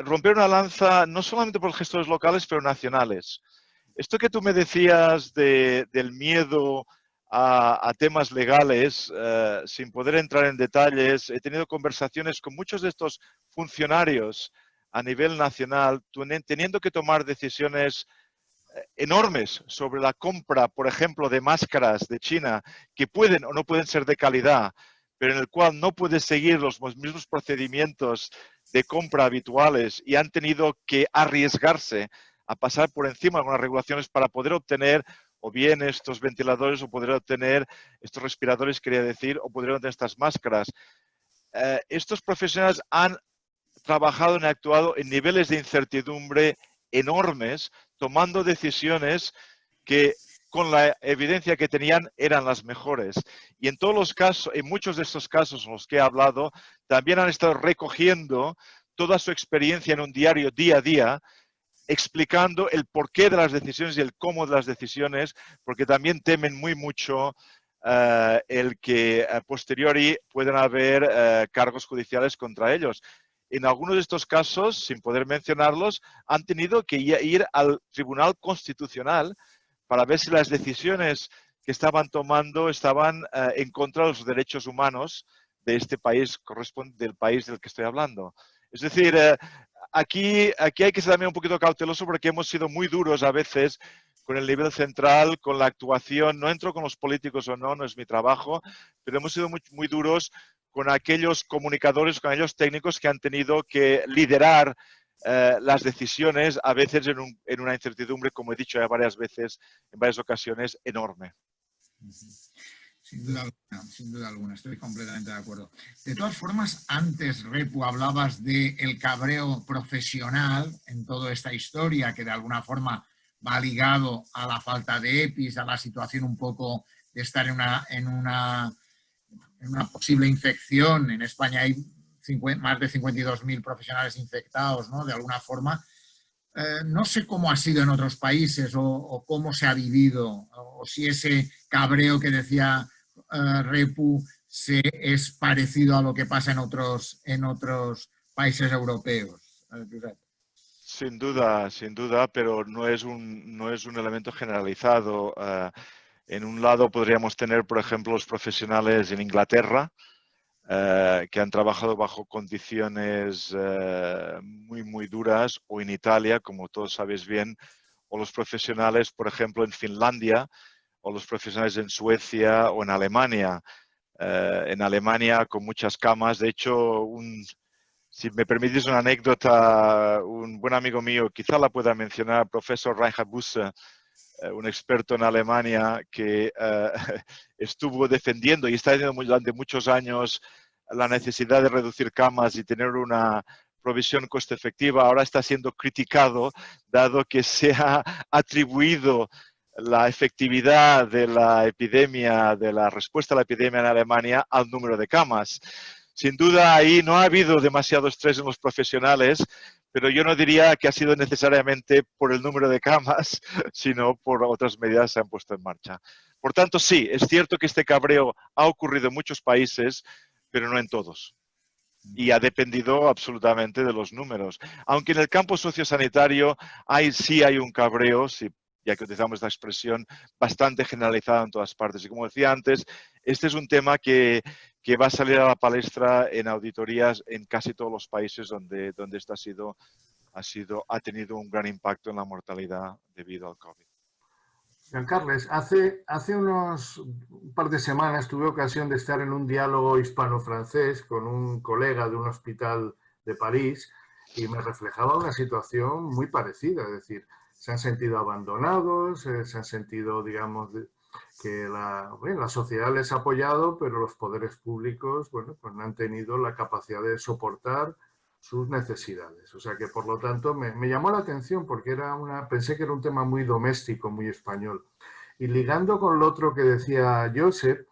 romper una lanza no solamente por los gestores locales, pero nacionales. Esto que tú me decías del miedo a temas legales, sin poder entrar en detalles, he tenido conversaciones con muchos de estos funcionarios a nivel nacional, teniendo que tomar decisiones enormes sobre la compra, por ejemplo, de máscaras de China, que pueden o no pueden ser de calidad, pero en el cual no puedes seguir los mismos procedimientos de compra habituales y han tenido que arriesgarse a pasar por encima de algunas regulaciones para poder obtener o bien estos ventiladores o poder obtener estos respiradores, quería decir, o poder obtener estas máscaras. Estos profesionales han trabajado y actuado en niveles de incertidumbre enormes, tomando decisiones que con la evidencia que tenían eran las mejores. Y en todos los casos, en muchos de estos casos en los que he hablado, también han estado recogiendo toda su experiencia en un diario día a día, explicando el porqué de las decisiones y el cómo de las decisiones, porque también temen muy mucho el que a posteriori puedan haber cargos judiciales contra ellos. En algunos de estos casos, sin poder mencionarlos, han tenido que ir al Tribunal Constitucional para ver si las decisiones que estaban tomando estaban en contra de los derechos humanos de este país, del país del que estoy hablando. Es decir, aquí hay que ser también un poquito cauteloso porque hemos sido muy duros a veces con el nivel central, con la actuación. No entro con los políticos o no, no es mi trabajo, pero hemos sido muy, muy duros con aquellos comunicadores, con aquellos técnicos que han tenido que liderar las decisiones, a veces en una incertidumbre, como he dicho ya varias veces, en varias ocasiones, enorme. Sin duda alguna, estoy completamente de acuerdo. De todas formas, antes, Repu, hablabas del cabreo profesional en toda esta historia, que de alguna forma va ligado a la falta de EPIs, a la situación un poco de estar en una posible infección. En España hay más de 52.000 profesionales infectados, ¿no? De alguna forma. No sé cómo ha sido en otros países o cómo se ha vivido, o si ese cabreo que decía Repu es parecido a lo que pasa en otros países europeos. Sin duda, pero no es un elemento generalizado. En un lado podríamos tener, por ejemplo, los profesionales en Inglaterra, que han trabajado bajo condiciones muy, muy duras, o en Italia, como todos sabéis bien, o los profesionales, por ejemplo, en Finlandia, o los profesionales en Suecia o en Alemania. En Alemania con muchas camas. De hecho, si me permitís una anécdota, un buen amigo mío, quizá la pueda mencionar, el profesor Reinhard Busse, un experto en Alemania que estuvo defendiendo y está defendiendo durante muchos años la necesidad de reducir camas y tener una provisión coste efectiva, ahora está siendo criticado dado que se ha atribuido la efectividad de la epidemia, de la respuesta a la epidemia en Alemania al número de camas. Sin duda ahí no ha habido demasiado estrés en los profesionales, pero yo no diría que ha sido necesariamente por el número de camas, sino por otras medidas que se han puesto en marcha. Por tanto, sí, es cierto que este cabreo ha ocurrido en muchos países, pero no en todos. Y ha dependido absolutamente de los números. Aunque en el campo sociosanitario sí hay un cabreo, si ya que utilizamos esta expresión bastante generalizada en todas partes. Y como decía antes, este es un tema que va a salir a la palestra en auditorías en casi todos los países donde esto ha tenido un gran impacto en la mortalidad debido al COVID. Giancarles, hace un par de semanas tuve ocasión de estar en un diálogo hispano-francés con un colega de un hospital de París y me reflejaba una situación muy parecida, es decir, se han sentido abandonados, se han sentido, digamos, que la sociedad les ha apoyado, pero los poderes públicos, bueno, pues no han tenido la capacidad de soportar sus necesidades. O sea que, por lo tanto, me llamó la atención porque pensé que era un tema muy doméstico, muy español. Y ligando con lo otro que decía Josep,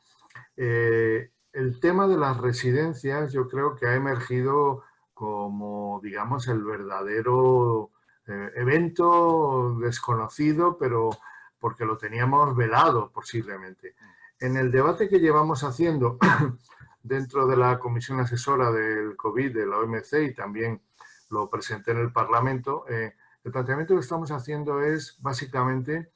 el tema de las residencias yo creo que ha emergido como, digamos, el verdadero evento desconocido, pero porque lo teníamos velado posiblemente. En el debate que llevamos haciendo dentro de la comisión asesora del COVID de la OMC y también lo presenté en el Parlamento, el planteamiento que estamos haciendo es básicamente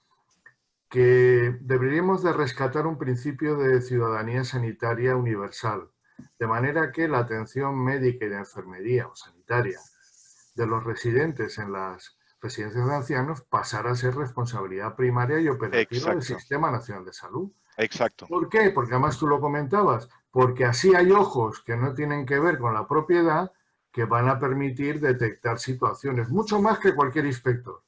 que deberíamos de rescatar un principio de ciudadanía sanitaria universal, de manera que la atención médica y de enfermería o sanitaria de los residentes en las residencias de ancianos pasara a ser responsabilidad primaria y operativa del Sistema Nacional de Salud. Exacto. ¿Por qué? Porque además tú lo comentabas, porque así hay ojos que no tienen que ver con la propiedad que van a permitir detectar situaciones, mucho más que cualquier inspector.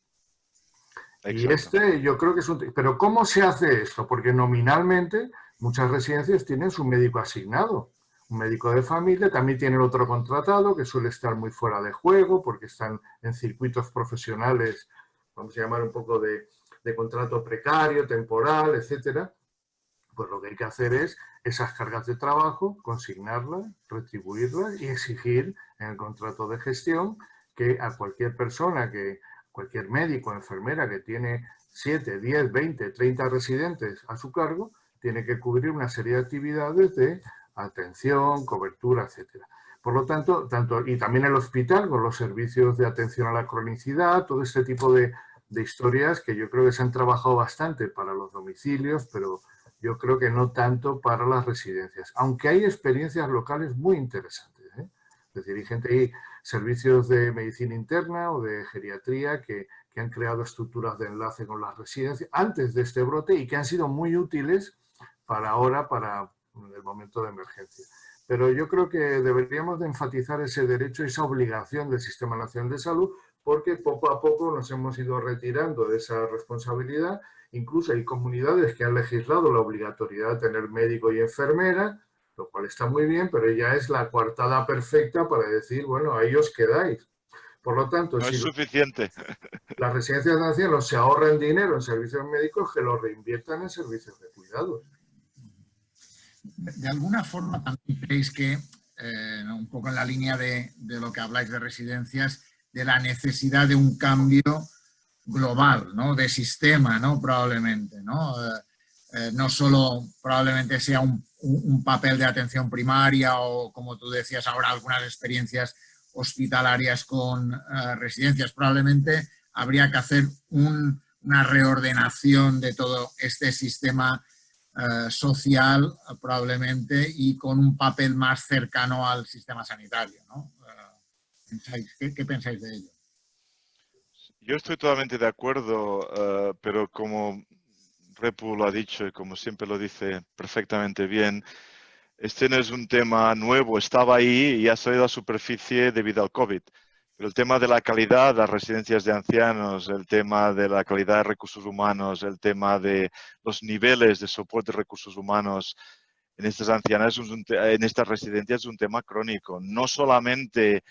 Exacto. Y yo creo que es un... Pero ¿cómo se hace esto? Porque nominalmente muchas residencias tienen su médico asignado, un médico de familia, también tienen otro contratado que suele estar muy fuera de juego porque están en circuitos profesionales, vamos a llamar un poco de contrato precario, temporal, etcétera. Pues lo que hay que hacer es esas cargas de trabajo, consignarlas, retribuirlas y exigir en el contrato de gestión que a cualquier persona, cualquier médico o enfermera que tiene 7, 10, 20, 30 residentes a su cargo, tiene que cubrir una serie de actividades de atención, cobertura, etcétera. Por lo tanto, y también el hospital con los servicios de atención a la cronicidad, todo este tipo de historias que yo creo que se han trabajado bastante para los domicilios, pero yo creo que no tanto para las residencias, aunque hay experiencias locales muy interesantes, ¿eh? Es decir, hay servicios de medicina interna o de geriatría que han creado estructuras de enlace con las residencias antes de este brote y que han sido muy útiles para ahora, para el momento de emergencia. Pero yo creo que deberíamos de enfatizar ese derecho y esa obligación del Sistema Nacional de Salud, porque poco a poco nos hemos ido retirando de esa responsabilidad. Incluso hay comunidades que han legislado la obligatoriedad de tener médico y enfermera, lo cual está muy bien, pero ya es la coartada perfecta para decir, bueno, ahí os quedáis. Por lo tanto, no es suficiente. Las residencias de ancianos se ahorran dinero en servicios médicos, que lo reinviertan en servicios de cuidados. De alguna forma también creéis que, un poco en la línea de lo que habláis de residencias, de la necesidad de un cambio global, ¿no? De sistema, ¿no? Probablemente, ¿no? No solo probablemente sea un papel de atención primaria o, como tú decías ahora, algunas experiencias hospitalarias con residencias. Probablemente habría que hacer una reordenación de todo este sistema social, probablemente, y con un papel más cercano al sistema sanitario, ¿no? ¿Qué pensáis de ello? Yo estoy totalmente de acuerdo, pero como Repu lo ha dicho y como siempre lo dice perfectamente bien, este no es un tema nuevo, estaba ahí y ha salido a superficie debido al COVID. Pero el tema de la calidad de las residencias de ancianos, el tema de la calidad de recursos humanos, el tema de los niveles de soporte de recursos humanos en estas ancianas, en estas residencias es un tema crónico. No solamente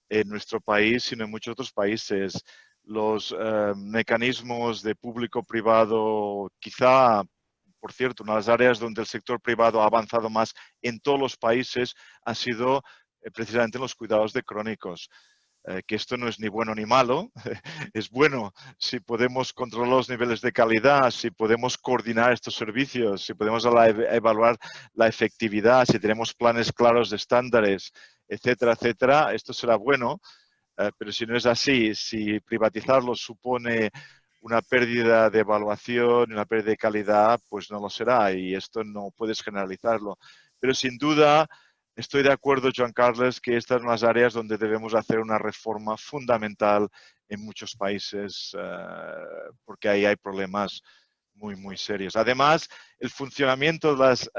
en nuestro país, sino en muchos otros países. Los mecanismos de público-privado, quizá, por cierto, una de las áreas donde el sector privado ha avanzado más en todos los países ha sido precisamente en los cuidados de crónicos. Que esto no es ni bueno ni malo, es bueno si podemos controlar los niveles de calidad, si podemos coordinar estos servicios, si podemos evaluar la efectividad, si tenemos planes claros de estándares, etcétera, etcétera, esto será bueno, pero si no es así, si privatizarlo supone una pérdida de evaluación, una pérdida de calidad, pues no lo será, y esto no puedes generalizarlo. Pero sin duda, estoy de acuerdo, Joan Carles, que estas son las áreas donde debemos hacer una reforma fundamental en muchos países, porque ahí hay problemas muy, muy serios. Además, el funcionamiento de las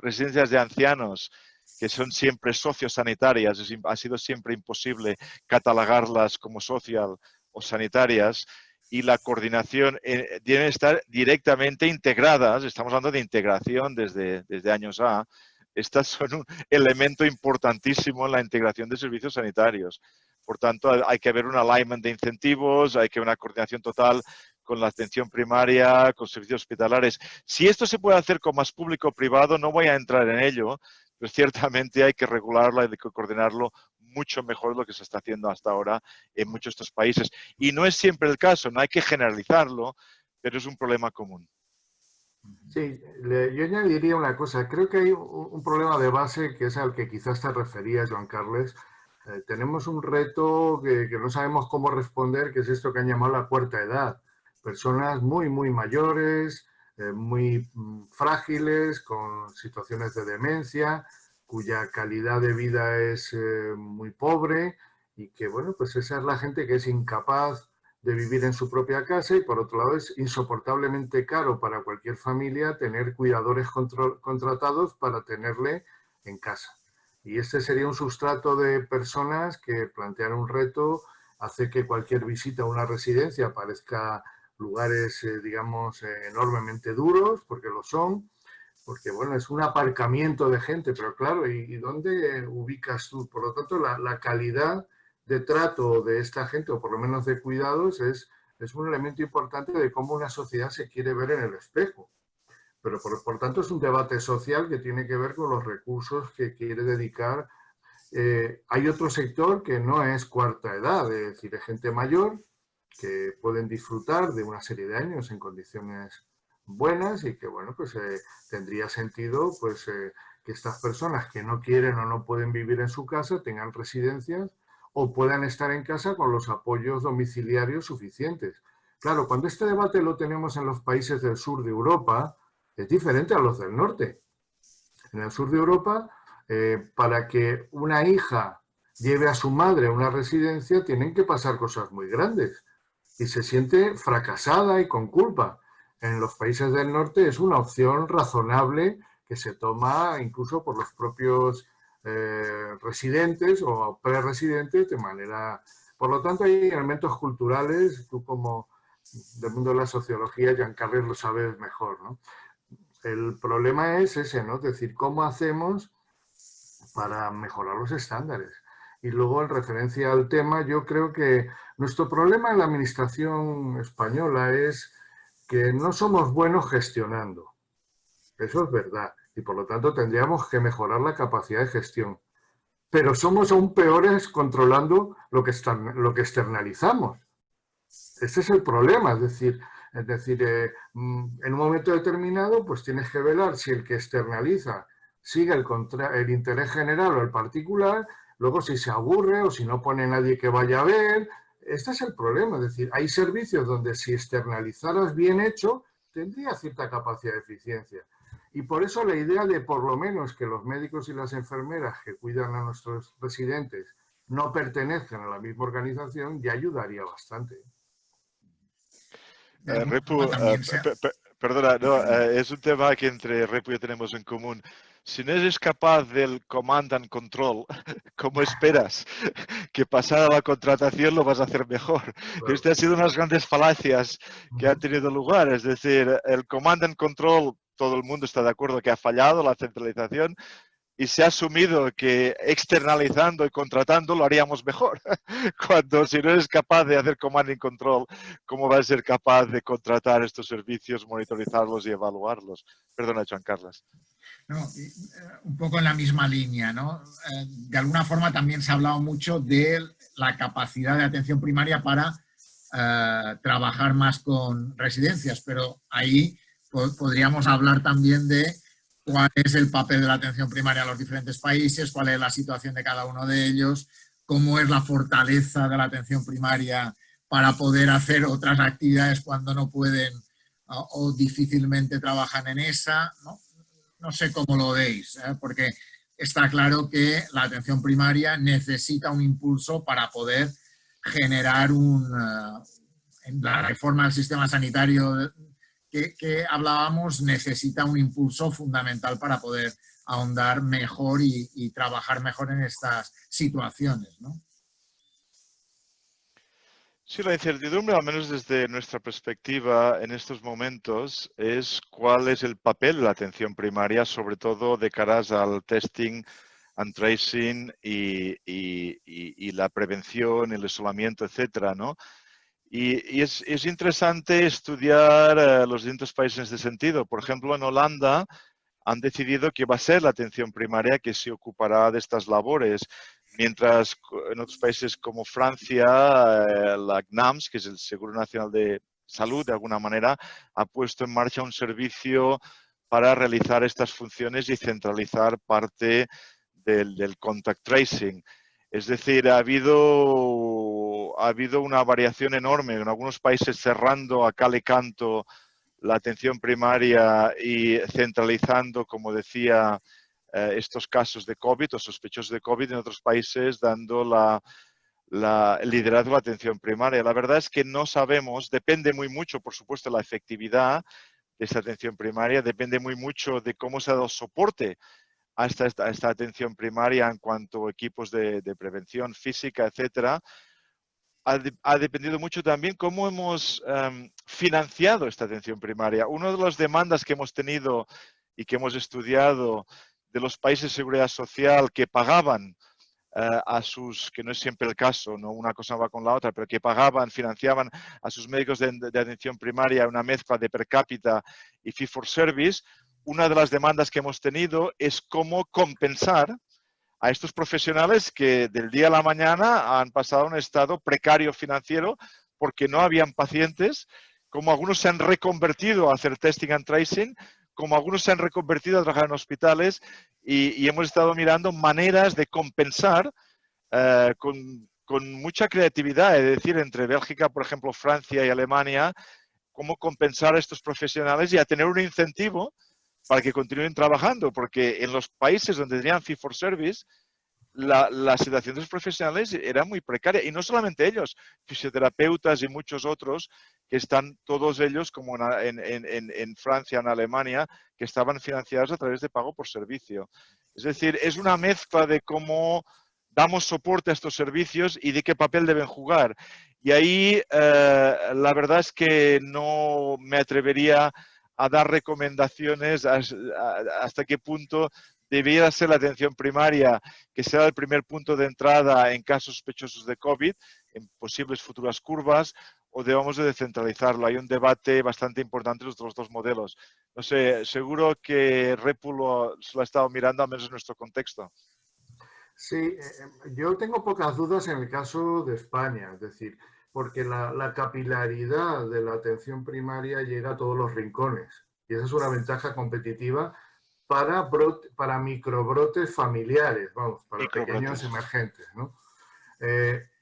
residencias de ancianos, que son siempre sociosanitarias, ha sido siempre imposible catalogarlas como social o sanitarias, y la coordinación deben estar directamente integradas. Estamos hablando de integración desde años A. Estas son un elemento importantísimo en la integración de servicios sanitarios. Por tanto, hay que haber un alignment de incentivos, hay que haber una coordinación total con la atención primaria, con servicios hospitalares. Si esto se puede hacer con más público-privado, no voy a entrar en ello, pero ciertamente hay que regularlo, hay que coordinarlo mucho mejor de lo que se está haciendo hasta ahora en muchos de estos países. Y no es siempre el caso, no hay que generalizarlo, pero es un problema común. Sí, yo añadiría una cosa. Creo que hay un problema de base que es al que quizás te referías, Joan Carles. Tenemos un reto que no sabemos cómo responder, que es esto que han llamado la cuarta edad. Personas muy, muy mayores, muy frágiles, con situaciones de demencia, cuya calidad de vida es muy pobre y que, bueno, pues esa es la gente que es incapaz de vivir en su propia casa, y por otro lado es insoportablemente caro para cualquier familia tener cuidadores contratados para tenerle en casa. Y este sería un sustrato de personas que plantean un reto, hace que cualquier visita a una residencia parezca lugares, digamos, enormemente duros, porque lo son, porque, bueno, es un aparcamiento de gente, pero claro, ¿y dónde ubicas tú? Por lo tanto, la calidad de trato de esta gente, o por lo menos de cuidados, es un elemento importante de cómo una sociedad se quiere ver en el espejo. Pero, por tanto, es un debate social que tiene que ver con los recursos que quiere dedicar. Hay otro sector que no es cuarta edad, es decir, es gente mayor que pueden disfrutar de una serie de años en condiciones buenas y que, bueno, pues tendría sentido pues que estas personas que no quieren o no pueden vivir en su casa tengan residencias o puedan estar en casa con los apoyos domiciliarios suficientes. Claro, cuando este debate lo tenemos en los países del sur de Europa, es diferente a los del norte. En el sur de Europa, para que una hija lleve a su madre a una residencia, tienen que pasar cosas muy grandes y se siente fracasada y con culpa. En los países del norte es una opción razonable que se toma incluso por los propios residentes o pre-residentes de manera... Por lo tanto, hay elementos culturales, tú como del mundo de la sociología, Joan Carles, lo sabes mejor, ¿no? El problema es ese, ¿no? Es decir, ¿cómo hacemos para mejorar los estándares? Y luego, en referencia al tema, yo creo que nuestro problema en la administración española es que no somos buenos gestionando. Eso es verdad. Y por lo tanto tendríamos que mejorar la capacidad de gestión. Pero somos aún peores controlando lo que externalizamos. Este es el problema. Es decir, en un momento determinado, pues tienes que velar si el que externaliza sigue el interés general o el particular. Luego, si se aburre o si no pone nadie que vaya a ver, este es el problema. Es decir, hay servicios donde si externalizaras bien hecho, tendría cierta capacidad de eficiencia. Y por eso la idea de por lo menos que los médicos y las enfermeras que cuidan a nuestros residentes no pertenezcan a la misma organización ya ayudaría bastante. Repu, perdona, no, es un tema que entre Repu y yo tenemos en común. Si no eres capaz del command and control, ¿cómo esperas que pasar a la contratación lo vas a hacer mejor? Claro. Esta ha sido una de las grandes falacias que han tenido lugar. Es decir, el command and control, todo el mundo está de acuerdo que ha fallado, la centralización, y se ha asumido que externalizando y contratando lo haríamos mejor. Cuando si no eres capaz de hacer command and control, ¿cómo vas a ser capaz de contratar estos servicios, monitorizarlos y evaluarlos? Perdona, Joan Carles. No, un poco en la misma línea, ¿no? De alguna forma también se ha hablado mucho de la capacidad de atención primaria para trabajar más con residencias, pero ahí podríamos hablar también de cuál es el papel de la atención primaria en los diferentes países, cuál es la situación de cada uno de ellos, cómo es la fortaleza de la atención primaria para poder hacer otras actividades cuando no pueden o difícilmente trabajan en esa, ¿no? No sé cómo lo veis, porque está claro que la atención primaria necesita un impulso para poder generar en la reforma del sistema sanitario que hablábamos, necesita un impulso fundamental para poder ahondar mejor y trabajar mejor en estas situaciones, ¿no? Sí, la incertidumbre, al menos desde nuestra perspectiva en estos momentos, es cuál es el papel de la atención primaria, sobre todo de caras al testing and tracing y la prevención, el isolamiento, etcétera, ¿no? Y es interesante estudiar los distintos países en este sentido. Por ejemplo, en Holanda han decidido que va a ser la atención primaria que se ocupará de estas labores, mientras en otros países como Francia, la CNAMS, que es el Seguro Nacional de Salud, de alguna manera, ha puesto en marcha un servicio para realizar estas funciones y centralizar parte del contact tracing. Es decir, ha habido una variación enorme, en algunos países cerrando a cal y canto la atención primaria y centralizando, como decía, estos casos de COVID o sospechosos de COVID, en otros países dando el liderazgo de la atención primaria. La verdad es que no sabemos, depende muy mucho, por supuesto, de la efectividad de esta atención primaria, depende muy mucho de cómo se ha dado soporte a esta atención primaria en cuanto a equipos de prevención física, etcétera. Ha dependido mucho también cómo hemos financiado esta atención primaria. Una de las demandas que hemos tenido y que hemos estudiado de los países de seguridad social que pagaban que no es siempre el caso, no una cosa va con la otra, pero que financiaban a sus médicos de atención primaria una mezcla de per cápita y fee for service, una de las demandas que hemos tenido es cómo compensar a estos profesionales que del día a la mañana han pasado a un estado precario financiero porque no habían pacientes, como algunos se han reconvertido a hacer testing and tracing, como algunos se han reconvertido a trabajar en hospitales y hemos estado mirando maneras de compensar con mucha creatividad, es decir, entre Bélgica, por ejemplo, Francia y Alemania, cómo compensar a estos profesionales y a tener un incentivo para que continúen trabajando, porque en los países donde tenían fee for service, la situación de los profesionales era muy precaria. Y no solamente ellos, fisioterapeutas y muchos otros, que están todos ellos, como en Francia, en Alemania, que estaban financiados a través de pago por servicio. Es decir, es una mezcla de cómo damos soporte a estos servicios y de qué papel deben jugar. Y ahí la verdad es que no me atrevería a dar recomendaciones hasta qué punto debiera ser la atención primaria, que sea el primer punto de entrada en casos sospechosos de COVID, en posibles futuras curvas, o debamos de descentralizarlo. Hay un debate bastante importante entre los dos modelos. No sé, seguro que Repu se lo ha estado mirando, al menos en nuestro contexto. Sí, yo tengo pocas dudas en el caso de España, es decir, porque la capilaridad de la atención primaria llega a todos los rincones y esa es una ventaja competitiva para microbrotes familiares, vamos, para pequeños emergentes, ¿no?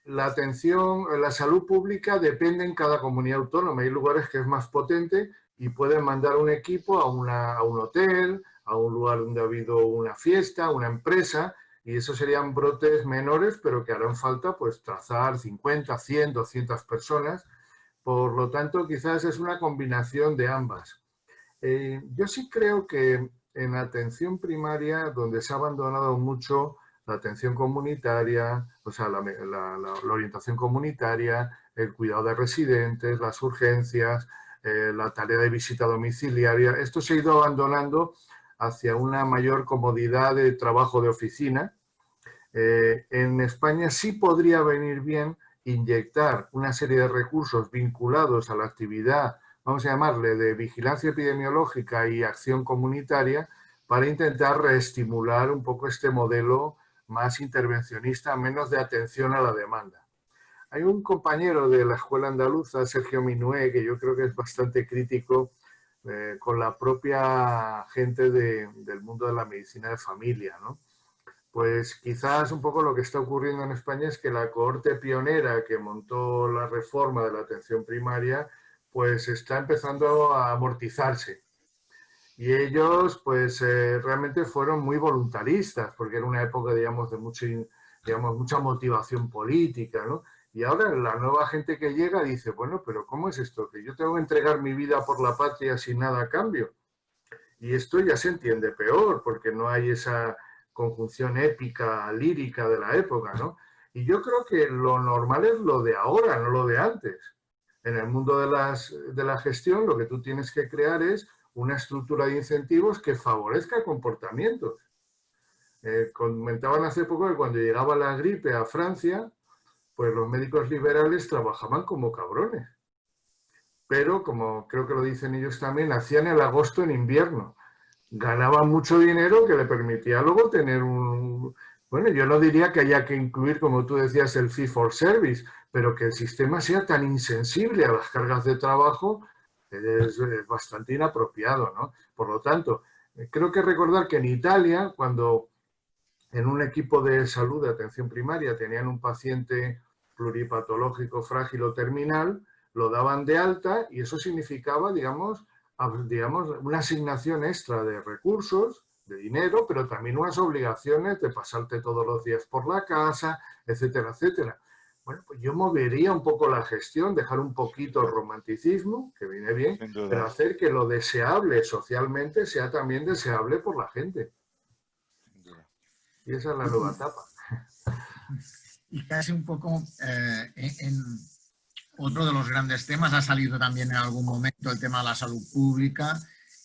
La salud pública depende en cada comunidad autónoma. Hay lugares que es más potente y pueden mandar un equipo a un hotel, a un lugar donde ha habido una fiesta, una empresa, y esos serían brotes menores, pero que harán falta pues trazar 50, 100, 200 personas. Por lo tanto, quizás es una combinación de ambas. Yo sí creo que en atención primaria, donde se ha abandonado mucho la atención comunitaria, o sea, la orientación comunitaria, el cuidado de residentes, las urgencias, la tarea de visita domiciliaria, esto se ha ido abandonando hacia una mayor comodidad de trabajo de oficina. En España sí podría venir bien inyectar una serie de recursos vinculados a la actividad, vamos a llamarle, de vigilancia epidemiológica y acción comunitaria para intentar reestimular un poco este modelo más intervencionista, menos de atención a la demanda. Hay un compañero de la Escuela Andaluza, Sergio Minué, que yo creo que es bastante crítico con la propia gente del mundo de la medicina de familia, ¿no? Pues quizás un poco lo que está ocurriendo en España es que la cohorte pionera que montó la reforma de la atención primaria, pues está empezando a amortizarse. Y ellos, pues realmente fueron muy voluntaristas, porque era una época, digamos, de mucha motivación política, ¿no? Y ahora la nueva gente que llega dice, bueno, pero ¿cómo es esto? Que yo tengo que entregar mi vida por la patria sin nada a cambio. Y esto ya se entiende peor, porque no hay esa conjunción épica, lírica de la época, ¿no? Y yo creo que lo normal es lo de ahora, no lo de antes. En el mundo de la gestión, lo que tú tienes que crear es una estructura de incentivos que favorezca comportamientos. Comentaban hace poco que cuando llegaba la gripe a Francia, pues los médicos liberales trabajaban como cabrones. Pero, como creo que lo dicen ellos también, hacían el agosto en invierno. Ganaban mucho dinero que le permitía luego tener un... Bueno, yo no diría que haya que incluir, como tú decías, el fee for service, pero que el sistema sea tan insensible a las cargas de trabajo es bastante inapropiado, ¿no? Por lo tanto, creo que recordar que en Italia, cuando en un equipo de salud de atención primaria tenían un paciente pluripatológico frágil o terminal, lo daban de alta y eso significaba, digamos, una asignación extra de recursos, de dinero, pero también unas obligaciones de pasarte todos los días por la casa, etcétera, etcétera. Bueno, pues yo movería un poco la gestión, dejar un poquito el romanticismo, que viene bien, pero hacer que lo deseable socialmente sea también deseable por la gente. Y esa es la nueva etapa. Y casi un poco en otro de los grandes temas, ha salido también en algún momento el tema de la salud pública.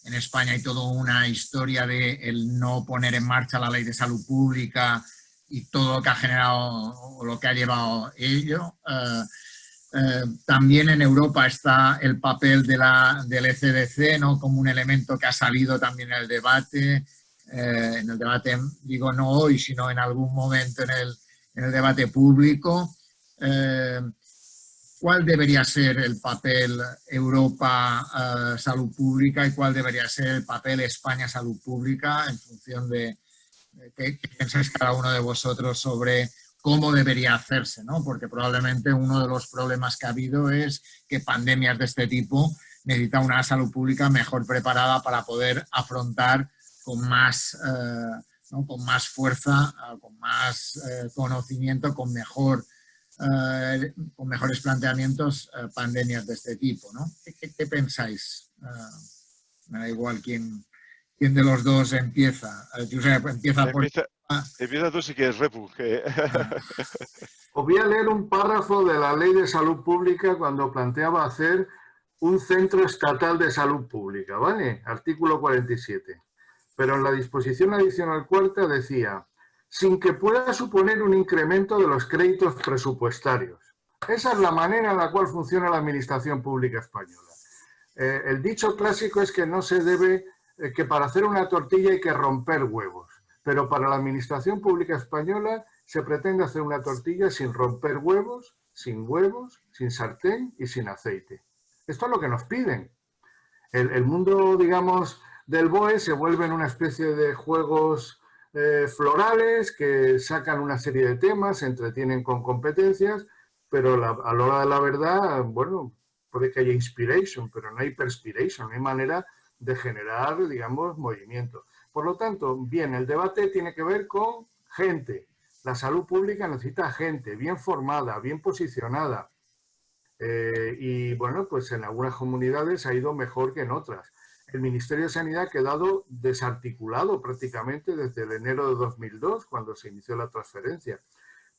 En España hay toda una historia de el no poner en marcha la ley de salud pública y todo lo que ha generado o lo que ha llevado ello. También en Europa está el papel del ECDC, ¿no? Como un elemento que ha salido también en el debate, digo no hoy, sino en algún momento en el debate público. ¿Cuál debería ser el papel Europa salud pública y cuál debería ser el papel España salud pública en función de qué pensáis cada uno de vosotros sobre cómo debería hacerse, ¿no? Porque probablemente uno de los problemas que ha habido es que pandemias de este tipo necesitan una salud pública mejor preparada para poder afrontar con más, ¿no? Con más fuerza, con más conocimiento, con mejores planteamientos pandemias de este tipo, ¿no? ¿Qué pensáis? Me da igual quién de los dos empieza. Josep, empieza tú si quieres, Repu. Os voy a leer un párrafo de la Ley de Salud Pública cuando planteaba hacer un centro estatal de salud pública, ¿vale? Artículo 47. Pero en la disposición adicional cuarta decía, sin que pueda suponer un incremento de los créditos presupuestarios. Esa es la manera en la cual funciona la administración pública española. El dicho clásico es que no se debe, que para hacer una tortilla hay que romper huevos, pero para la administración pública española se pretende hacer una tortilla sin romper huevos, sin sartén y sin aceite. Esto es lo que nos piden. El mundo, digamos, del BOE se vuelve en una especie de juegos florales que sacan una serie de temas, se entretienen con competencias, pero a la hora de la verdad, bueno, puede que haya inspiration, pero no hay perspiration, no hay manera de generar, digamos, movimiento. Por lo tanto, bien, el debate tiene que ver con gente. La salud pública necesita gente bien formada, bien posicionada. Y bueno, pues en algunas comunidades ha ido mejor que en otras. El Ministerio de Sanidad ha quedado desarticulado prácticamente desde el enero de 2002, cuando se inició la transferencia.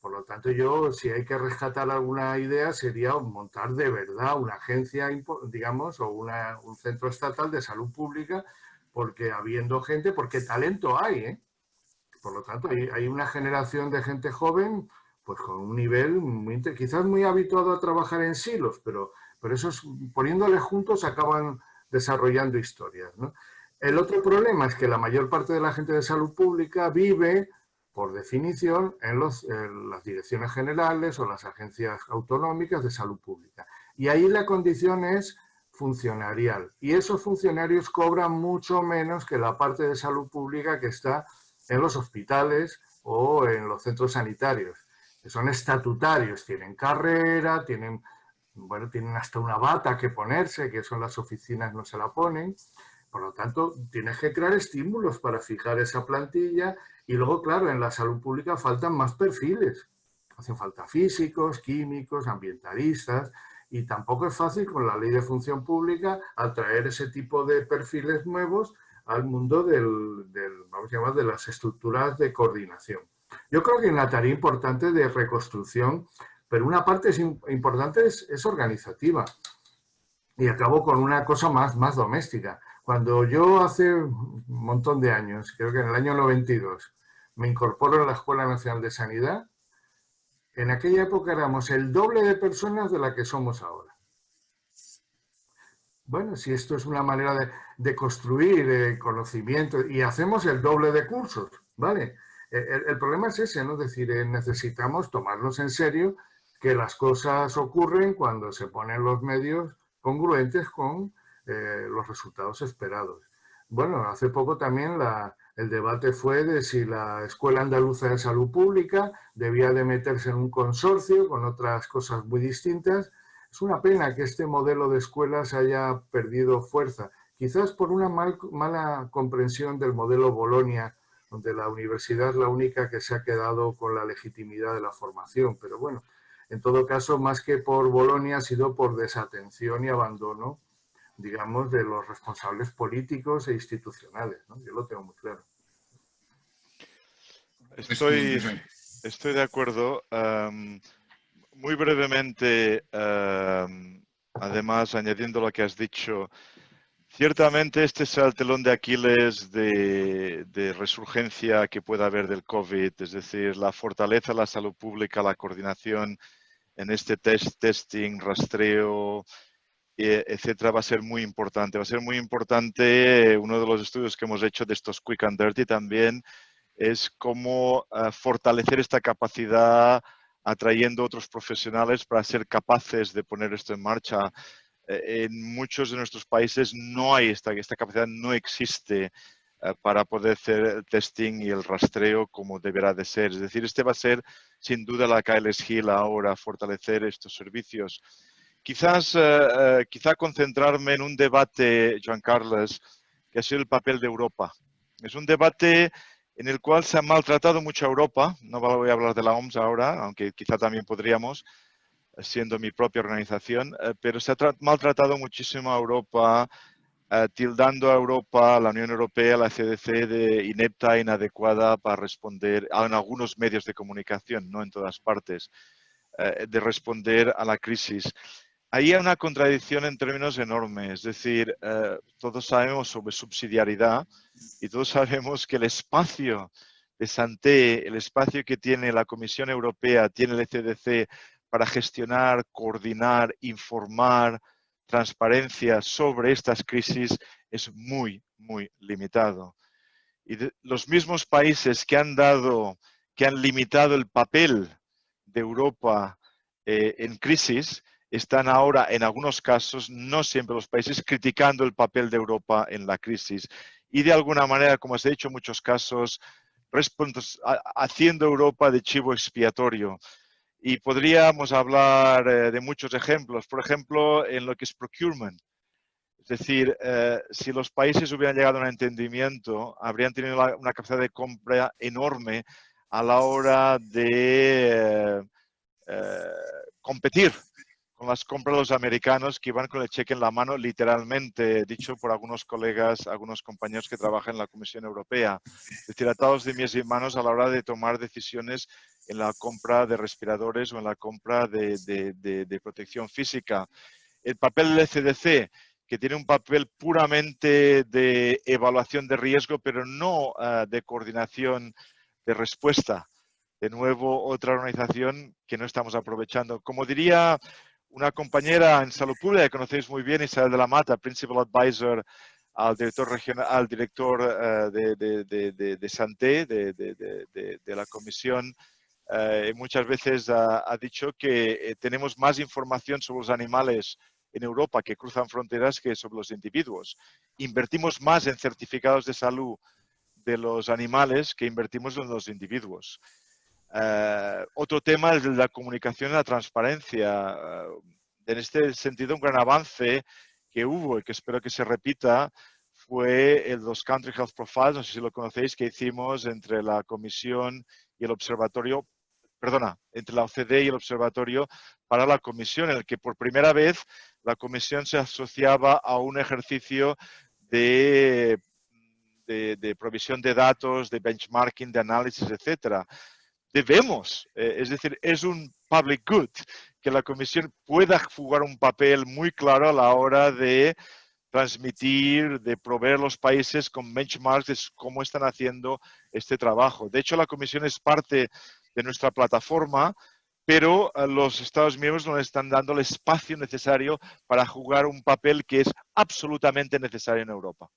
Por lo tanto, yo, si hay que rescatar alguna idea, sería montar de verdad una agencia, digamos, o un centro estatal de salud pública, porque habiendo gente, porque talento hay, ¿eh? Por lo tanto, hay una generación de gente joven, pues con un nivel quizás muy habituado a trabajar en silos, pero esos, poniéndoles juntos, acaban desarrollando historias, ¿no? El otro problema es que la mayor parte de la gente de salud pública vive, por definición, en las direcciones generales o las agencias autonómicas de salud pública. Y ahí la condición es funcionarial. Y esos funcionarios cobran mucho menos que la parte de salud pública que está en los hospitales o en los centros sanitarios, que son estatutarios, tienen carrera, tienen, bueno, tienen hasta una bata que ponerse, que son las oficinas no se la ponen. Por lo tanto, tienes que crear estímulos para fijar esa plantilla y luego, claro, en la salud pública faltan más perfiles. Hacen falta físicos, químicos, ambientalistas y tampoco es fácil con la ley de función pública atraer ese tipo de perfiles nuevos al mundo vamos a llamar, de las estructuras de coordinación. Yo creo que hay una tarea importante de reconstrucción, pero una parte importante es organizativa. Y acabo con una cosa más doméstica. Cuando yo hace un montón de años, creo que en el año 92, me incorporo a la Escuela Nacional de Sanidad, en aquella época éramos el doble de personas de la que somos ahora. Bueno, si esto es una manera de construir conocimiento y hacemos el doble de cursos, ¿vale? El problema es ese, ¿no? Es decir, necesitamos tomarnos en serio que las cosas ocurren cuando se ponen los medios congruentes con los resultados esperados. Bueno, hace poco también el debate fue de si la Escuela Andaluza de Salud Pública debía de meterse en un consorcio con otras cosas muy distintas. Es una pena que este modelo de escuelas haya perdido fuerza, quizás por una mala comprensión del modelo Bolonia, donde la universidad es la única que se ha quedado con la legitimidad de la formación. Pero bueno, en todo caso, más que por Bolonia, ha sido por desatención y abandono, digamos, de los responsables políticos e institucionales, ¿no? Yo lo tengo muy claro. Estoy de acuerdo. Muy brevemente, además, añadiendo lo que has dicho, ciertamente este será el telón de Aquiles de resurgencia que pueda haber del COVID, es decir, la fortaleza de la salud pública, la coordinación en este testing, rastreo, etcétera, va a ser muy importante. Va a ser muy importante, uno de los estudios que hemos hecho de estos Quick and Dirty también, es cómo fortalecer esta capacidad atrayendo otros profesionales para ser capaces de poner esto en marcha. En muchos de nuestros países no hay esta capacidad, no existe para poder hacer el testing y el rastreo como deberá de ser. Es decir, este va a ser sin duda la Achilles heel ahora, fortalecer estos servicios. Quizá concentrarme en un debate, Joan Carles, que ha sido el papel de Europa. Es un debate en el cual se ha maltratado mucho a Europa. No voy a hablar de la OMS ahora, aunque quizá también podríamos, siendo mi propia organización, pero se ha maltratado muchísimo a Europa, tildando a Europa, a la Unión Europea, a la CDC de inepta, inadecuada para responder en algunos medios de comunicación, no en todas partes, de responder a la crisis. Ahí hay una contradicción en términos enormes, es decir, todos sabemos sobre subsidiariedad y todos sabemos que el espacio de Santé, el espacio que tiene la Comisión Europea, tiene el ECDC para gestionar, coordinar, informar, transparencia sobre estas crisis es muy, muy limitado. Y los mismos países que han limitado el papel de Europa en crisis, están ahora, en algunos casos, no siempre los países, criticando el papel de Europa en la crisis. Y de alguna manera, como se ha dicho en muchos casos, haciendo Europa de chivo expiatorio. Y podríamos hablar de muchos ejemplos. Por ejemplo, en lo que es procurement. Es decir, si los países hubieran llegado a un entendimiento, habrían tenido una capacidad de compra enorme a la hora de competir con las compras de los americanos que iban con el cheque en la mano, literalmente, dicho por algunos colegas, algunos compañeros que trabajan en la Comisión Europea. Es decir, atados de pies y manos a la hora de tomar decisiones en la compra de respiradores o en la compra de protección física. El papel del ECDC, que tiene un papel puramente de evaluación de riesgo, pero no de coordinación de respuesta. De nuevo, otra organización que no estamos aprovechando. Como diría una compañera en salud pública que conocéis muy bien, Isabel de la Mata, Principal Advisor al director regional, al director de Santé, de la Comisión, muchas veces ha dicho que tenemos más información sobre los animales en Europa que cruzan fronteras que sobre los individuos. Invertimos más en certificados de salud de los animales que invertimos en los individuos. Otro tema es la comunicación y la transparencia. En este sentido, un gran avance que hubo y que espero que se repita fue los Country Health Profiles, no sé si lo conocéis, que hicimos entre la Comisión y el Observatorio, perdona, entre la OCDE y el Observatorio para la Comisión, en el que por primera vez la Comisión se asociaba a un ejercicio de provisión de datos, de benchmarking, de análisis, etcétera. Debemos, es decir, es un public good que la Comisión pueda jugar un papel muy claro a la hora de transmitir, de proveer a los países con benchmarks de cómo están haciendo este trabajo. De hecho, la Comisión es parte de nuestra plataforma, pero los Estados miembros no le están dando el espacio necesario para jugar un papel que es absolutamente necesario en Europa.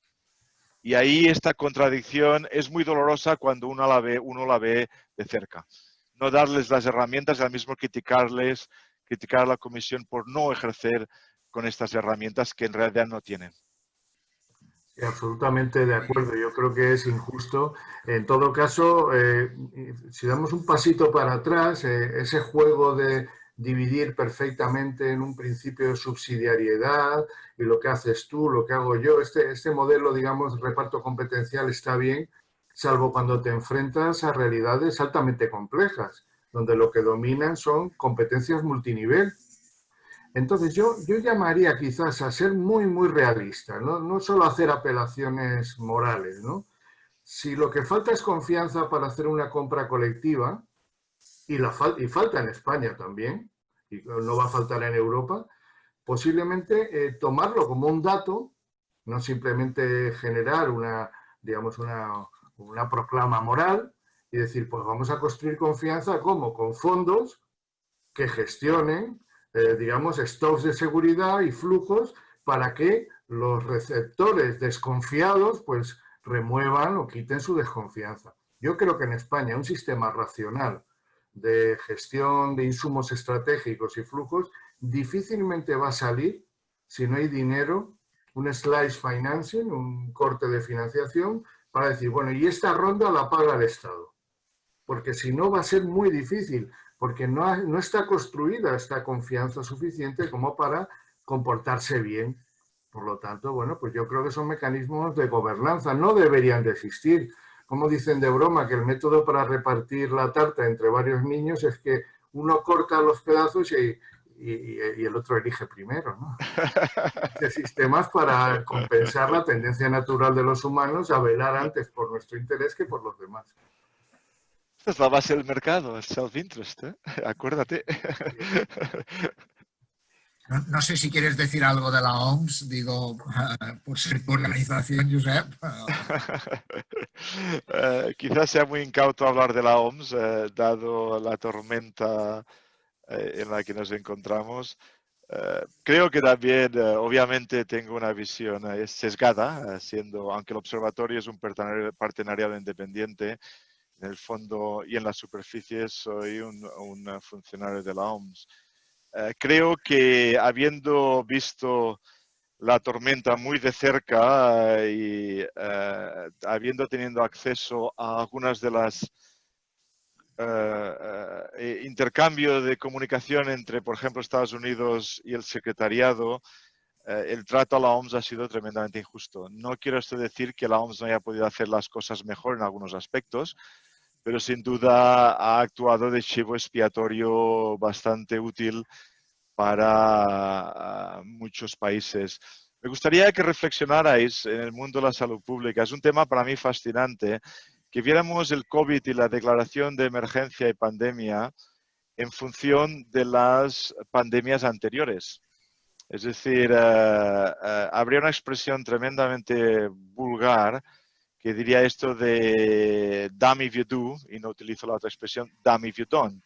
Y ahí esta contradicción es muy dolorosa cuando uno la ve de cerca. No darles las herramientas y al mismo criticar a la Comisión por no ejercer con estas herramientas que en realidad no tienen. Sí, absolutamente de acuerdo. Yo creo que es injusto. En todo caso, si damos un pasito para atrás, ese juego de dividir perfectamente en un principio de subsidiariedad y lo que haces tú, lo que hago yo, este modelo, digamos, reparto competencial está bien, salvo cuando te enfrentas a realidades altamente complejas, donde lo que dominan son competencias multinivel. Entonces yo llamaría quizás a ser muy, muy realista, no solo hacer apelaciones morales, ¿no? Si lo que falta es confianza para hacer una compra colectiva, y falta en España también, y no va a faltar en Europa, posiblemente tomarlo como un dato, no simplemente generar digamos, una proclama moral y decir, pues vamos a construir confianza, ¿cómo? Con fondos que gestionen, digamos, stocks de seguridad y flujos para que los receptores desconfiados pues remuevan o quiten su desconfianza. Yo creo que en España un sistema racional de gestión de insumos estratégicos y flujos difícilmente va a salir si no hay dinero, un slice financing, un corte de financiación para decir, bueno, y esta ronda la paga el Estado. Porque si no va a ser muy difícil, porque no está construida esta confianza suficiente como para comportarse bien. Por lo tanto, bueno, pues yo creo que son mecanismos de gobernanza, no deberían de existir. Como dicen de broma que el método para repartir la tarta entre varios niños es que uno corta los pedazos y el otro elige primero, ¿no? Este sistema es para compensar la tendencia natural de los humanos a velar antes por nuestro interés que por los demás. Esta es la base del mercado, el self-interest, ¿eh? Acuérdate. No sé si quieres decir algo de la OMS, digo, por ser tu organización, Josep. Quizás sea muy incauto hablar de la OMS, dado la tormenta en la que nos encontramos. Creo que también, obviamente, tengo una visión sesgada, aunque el observatorio es un partenariado independiente, en el fondo y en la superficie soy un funcionario de la OMS. Creo que habiendo visto la tormenta muy de cerca y habiendo tenido acceso a algunas de las intercambio de comunicación entre, por ejemplo, Estados Unidos y el secretariado, el trato a la OMS ha sido tremendamente injusto. No quiero esto decir que la OMS no haya podido hacer las cosas mejor en algunos aspectos, pero sin duda ha actuado de chivo expiatorio bastante útil para muchos países. Me gustaría que reflexionarais en el mundo de la salud pública. Es un tema para mí fascinante, que viéramos el COVID y la declaración de emergencia y pandemia en función de las pandemias anteriores. Es decir, habría una expresión tremendamente vulgar que diría esto de damn if you do, y no utilizo la otra expresión, damn if you don't.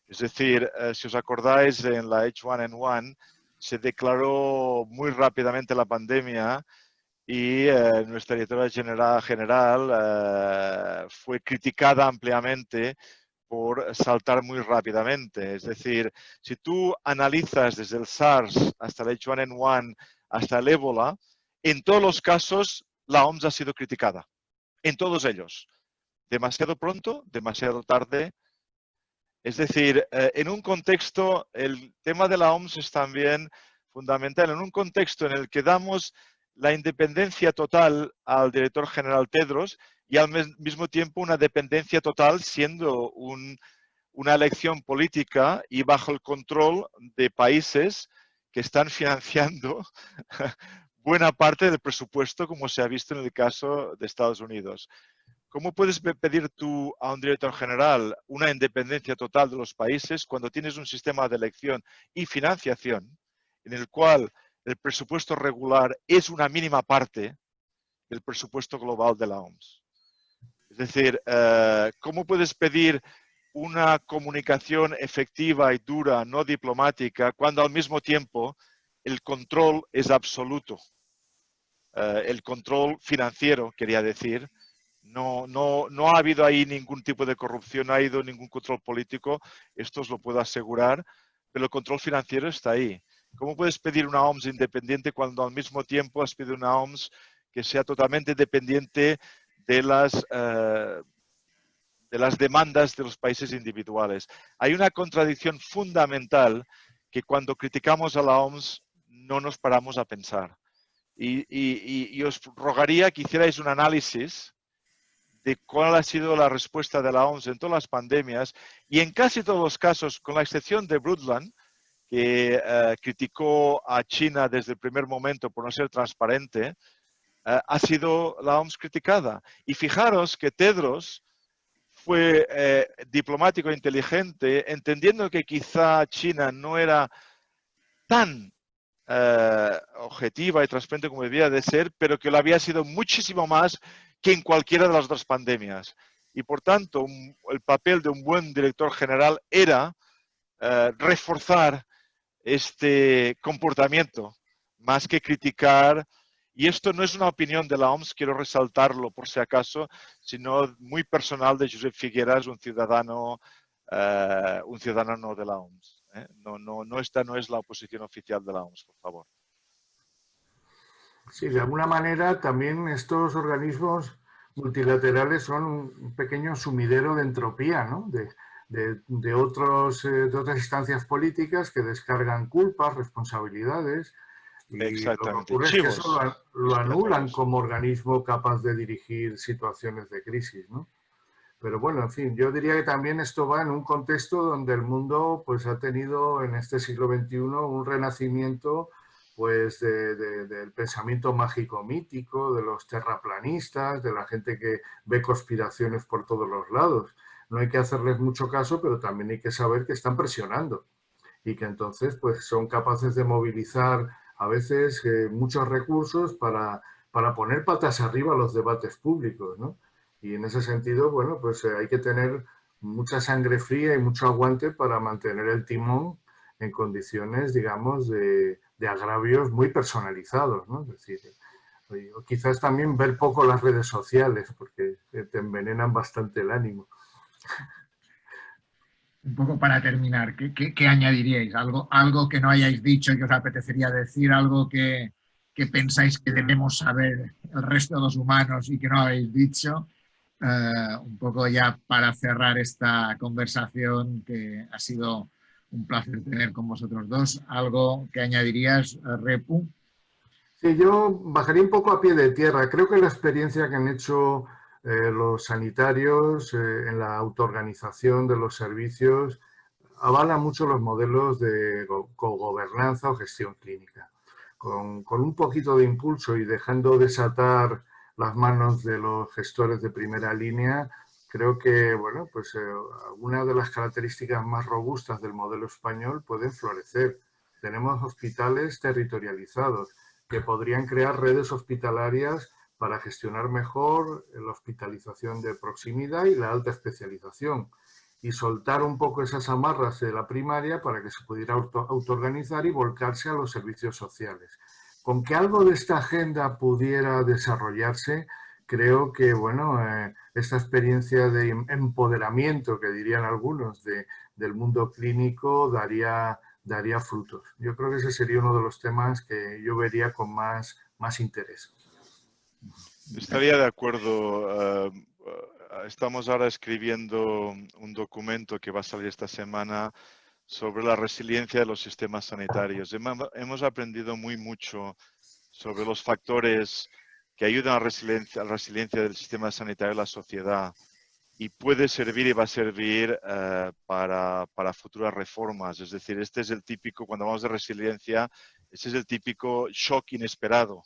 Es decir, si os acordáis, en la H1N1 se declaró muy rápidamente la pandemia y nuestra directora general fue criticada ampliamente por saltar muy rápidamente. Es decir, si tú analizas desde el SARS hasta el H1N1 hasta el ébola, en todos los casos la OMS ha sido criticada. en todos ellos. Demasiado pronto, demasiado tarde. Es decir, en un contexto, el tema de la OMS es también fundamental, en un contexto en el que damos la independencia total al director general Tedros y al mismo tiempo una dependencia total siendo una elección política y bajo el control de países que están financiando buena parte del presupuesto, como se ha visto en el caso de Estados Unidos. ¿Cómo puedes pedir tú a un director general una independencia total de los países cuando tienes un sistema de elección y financiación en el cual el presupuesto regular es una mínima parte del presupuesto global de la OMS? Es decir, ¿cómo puedes pedir una comunicación efectiva y dura, no diplomática, cuando al mismo tiempo el control es absoluto? El control financiero, quería decir. No ha habido ahí ningún tipo de corrupción, no ha habido ningún control político, esto os lo puedo asegurar, pero el control financiero está ahí. ¿Cómo puedes pedir una OMS independiente cuando al mismo tiempo has pedido una OMS que sea totalmente dependiente de las demandas de los países individuales? Hay una contradicción fundamental que cuando criticamos a la OMS no nos paramos a pensar. Y os rogaría que hicierais un análisis de cuál ha sido la respuesta de la OMS en todas las pandemias y en casi todos los casos, con la excepción de Brundtland, que criticó a China desde el primer momento por no ser transparente, ha sido la OMS criticada. Y fijaros que Tedros fue diplomático e inteligente, entendiendo que quizá China no era tan objetiva y transparente como debía de ser, pero que lo había sido muchísimo más que en cualquiera de las otras pandemias. Y por tanto, el papel de un buen director general era reforzar este comportamiento, más que criticar. Y esto no es una opinión de la OMS, quiero resaltarlo por si acaso, sino muy personal de Josep Figueras, un ciudadano de la OMS. Esta no es la oposición oficial de la OMS, por favor. Sí, de alguna manera también estos organismos multilaterales son un pequeño sumidero de entropía, ¿no? de otras instancias políticas que descargan culpas, responsabilidades, y lo que Exactamente. ocurre es que Chivos. eso lo anulan como organismo capaz de dirigir situaciones de crisis, ¿no? Pero bueno, en fin, yo diría que también esto va en un contexto donde el mundo pues, ha tenido en este siglo XXI un renacimiento pues, del pensamiento mágico mítico, de los terraplanistas, de la gente que ve conspiraciones por todos los lados. No hay que hacerles mucho caso, pero también hay que saber que están presionando y que entonces pues, son capaces de movilizar a veces muchos recursos para poner patas arriba los debates públicos, ¿no? Y en ese sentido, bueno, pues hay que tener mucha sangre fría y mucho aguante para mantener el timón en condiciones, digamos, de agravios muy personalizados, ¿no? Es decir, o quizás también ver poco las redes sociales, porque te envenenan bastante el ánimo. Un poco para terminar, ¿qué añadiríais? ¿Algo que no hayáis dicho y que os apetecería decir? ¿Algo que pensáis que debemos saber el resto de los humanos y que no habéis dicho? Un poco ya para cerrar esta conversación, que ha sido un placer tener con vosotros dos. ¿Algo que añadirías, Repu? Sí, yo bajaría un poco a pie de tierra. Creo que la experiencia que han hecho los sanitarios en la autoorganización de los servicios avala mucho los modelos de cogobernanza o gestión clínica. Con un poquito de impulso y dejando desatar las manos de los gestores de primera línea, creo que bueno, pues, algunas de las características más robustas del modelo español pueden florecer. Tenemos hospitales territorializados que podrían crear redes hospitalarias para gestionar mejor la hospitalización de proximidad y la alta especialización, y soltar un poco esas amarras de la primaria para que se pudiera autoorganizar y volcarse a los servicios sociales. Con que algo de esta agenda pudiera desarrollarse, creo que bueno, esta experiencia de empoderamiento, que dirían algunos, del mundo clínico daría frutos. Yo creo que ese sería uno de los temas que yo vería con más interés. Estaría de acuerdo. Estamos ahora escribiendo un documento que va a salir esta semana sobre la resiliencia de los sistemas sanitarios. Hemos aprendido mucho sobre los factores que ayudan a la resiliencia del sistema sanitario de la sociedad, y puede servir y va a servir para futuras reformas. Es decir, este es el típico, cuando hablamos de resiliencia, este es el típico shock inesperado.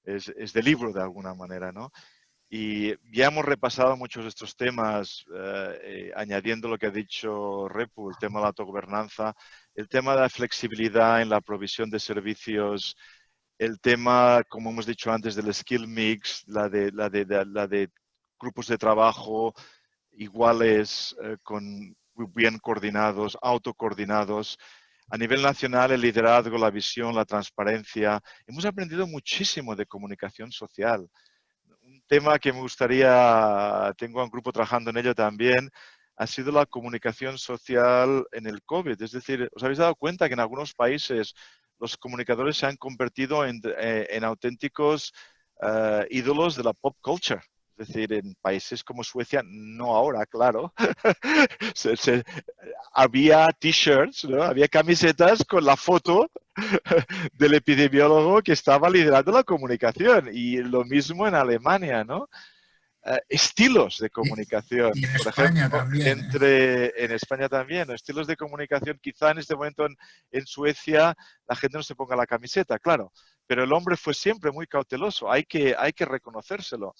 Es de libro de alguna manera, ¿no? Y ya hemos repasado muchos de estos temas, añadiendo lo que ha dicho Repu, el tema de la autogobernanza, el tema de la flexibilidad en la provisión de servicios, el tema, como hemos dicho antes, del skill mix, la de grupos de trabajo iguales, bien coordinados, autocoordinados. A nivel nacional, el liderazgo, la visión, la transparencia. Hemos aprendido muchísimo de comunicación social. Un tema que me gustaría, tengo a un grupo trabajando en ello también, ha sido la comunicación social en el COVID. Es decir, ¿os habéis dado cuenta que en algunos países los comunicadores se han convertido en auténticos ídolos de la pop culture? Es decir, en países como Suecia, no ahora, claro, había t-shirts, ¿no? Había camisetas con la foto del epidemiólogo que estaba liderando la comunicación. Y lo mismo en Alemania, ¿no? Estilos de comunicación, y en por España ejemplo, también. en España también, estilos de comunicación, quizá en este momento en Suecia la gente no se ponga la camiseta, claro, pero el hombre fue siempre muy cauteloso, hay que reconocérselo.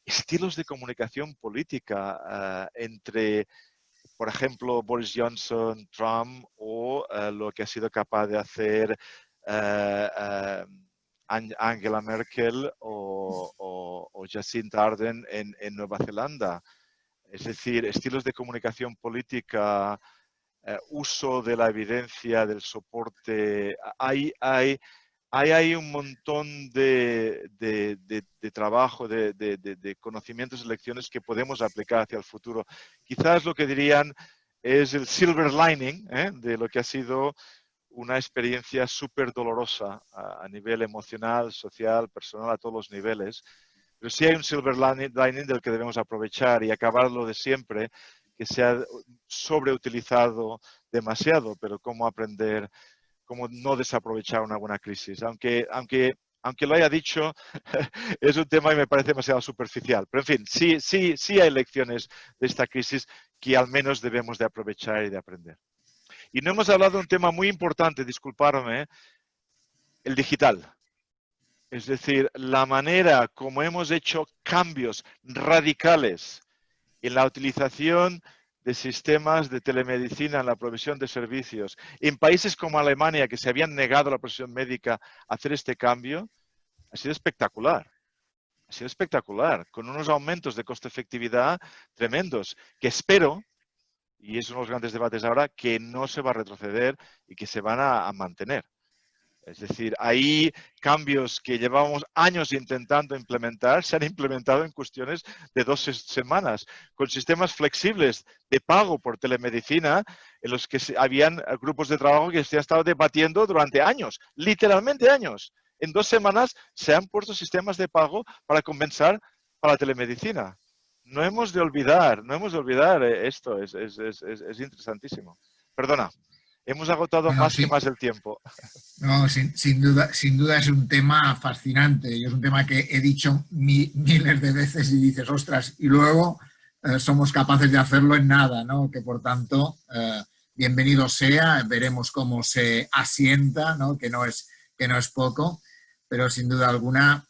Estilos de comunicación política entre, por ejemplo, Boris Johnson, Trump, o lo que ha sido capaz de hacer Angela Merkel o Jacinda Ardern en Nueva Zelanda. Es decir, estilos de comunicación política, uso de la evidencia, del soporte. Hay un montón de trabajo, de conocimientos y lecciones que podemos aplicar hacia el futuro. Quizás lo que dirían es el silver lining de lo que ha sido una experiencia súper dolorosa a nivel emocional, social, personal, a todos los niveles. Pero sí hay un silver lining del que debemos aprovechar y acabarlo de siempre, que se ha sobreutilizado demasiado, pero cómo aprender, cómo no desaprovechar una buena crisis. Aunque lo haya dicho, es un tema que me parece demasiado superficial. Pero en fin, sí hay lecciones de esta crisis que al menos debemos de aprovechar y de aprender. Y no hemos hablado de un tema muy importante, disculparme, el digital. Es decir, la manera como hemos hecho cambios radicales en la utilización de sistemas de telemedicina en la provisión de servicios. En países como Alemania, que se habían negado a la profesión médica a hacer este cambio, ha sido espectacular. Ha sido espectacular, con unos aumentos de coste-efectividad tremendos, que espero, y es uno de los grandes debates ahora, que no se va a retroceder y que se van a mantener. Es decir, hay cambios que llevábamos años intentando implementar, se han implementado en cuestiones de 2 semanas, con sistemas flexibles de pago por telemedicina, en los que habían grupos de trabajo que se han estado debatiendo durante años, literalmente años. En 2 semanas se han puesto sistemas de pago para compensar para la telemedicina. No hemos de olvidar esto, es interesantísimo. Perdona. Hemos agotado Bueno, más que sí, más el tiempo. no, sin duda es un tema fascinante y es un tema que he dicho miles de veces y dices, ostras, y luego somos capaces de hacerlo en nada, ¿no? Que por tanto, bienvenido sea, veremos cómo se asienta, ¿no? Que no es poco, pero sin duda alguna,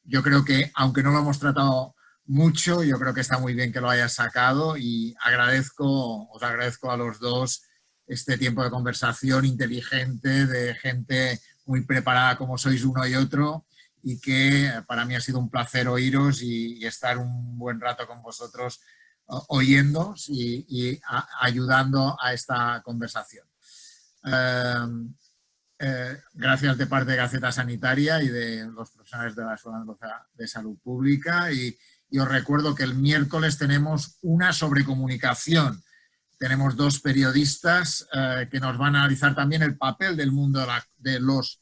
yo creo que, aunque no lo hemos tratado mucho, yo creo que está muy bien que lo hayas sacado y os agradezco a los dos este tiempo de conversación inteligente, de gente muy preparada como sois uno y otro, y que para mí ha sido un placer oíros y estar un buen rato con vosotros oyéndoos y ayudando a esta conversación. Gracias de parte de Gaceta Sanitaria y de los profesionales de la Escuela de Salud Pública, y os recuerdo que el miércoles tenemos una sobre comunicación. Tenemos 2 periodistas que nos van a analizar también el papel del mundo de los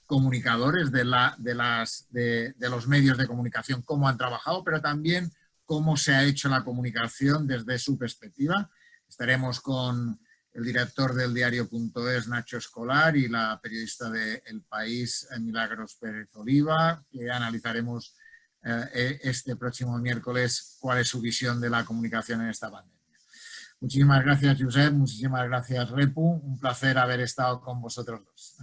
comunicadores de los medios de comunicación, cómo han trabajado, pero también cómo se ha hecho la comunicación desde su perspectiva. Estaremos con el director del diario.es, Nacho Escolar, y la periodista de El País, Milagros Pérez Oliva, que analizaremos este próximo miércoles cuál es su visión de la comunicación en esta pandemia. Muchísimas gracias, Josep, muchísimas gracias, Repu. Un placer haber estado con vosotros dos.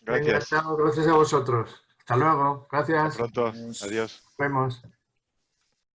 Gracias. Gracias a vosotros. Hasta luego. Gracias. Hasta pronto. Adiós. Nos vemos.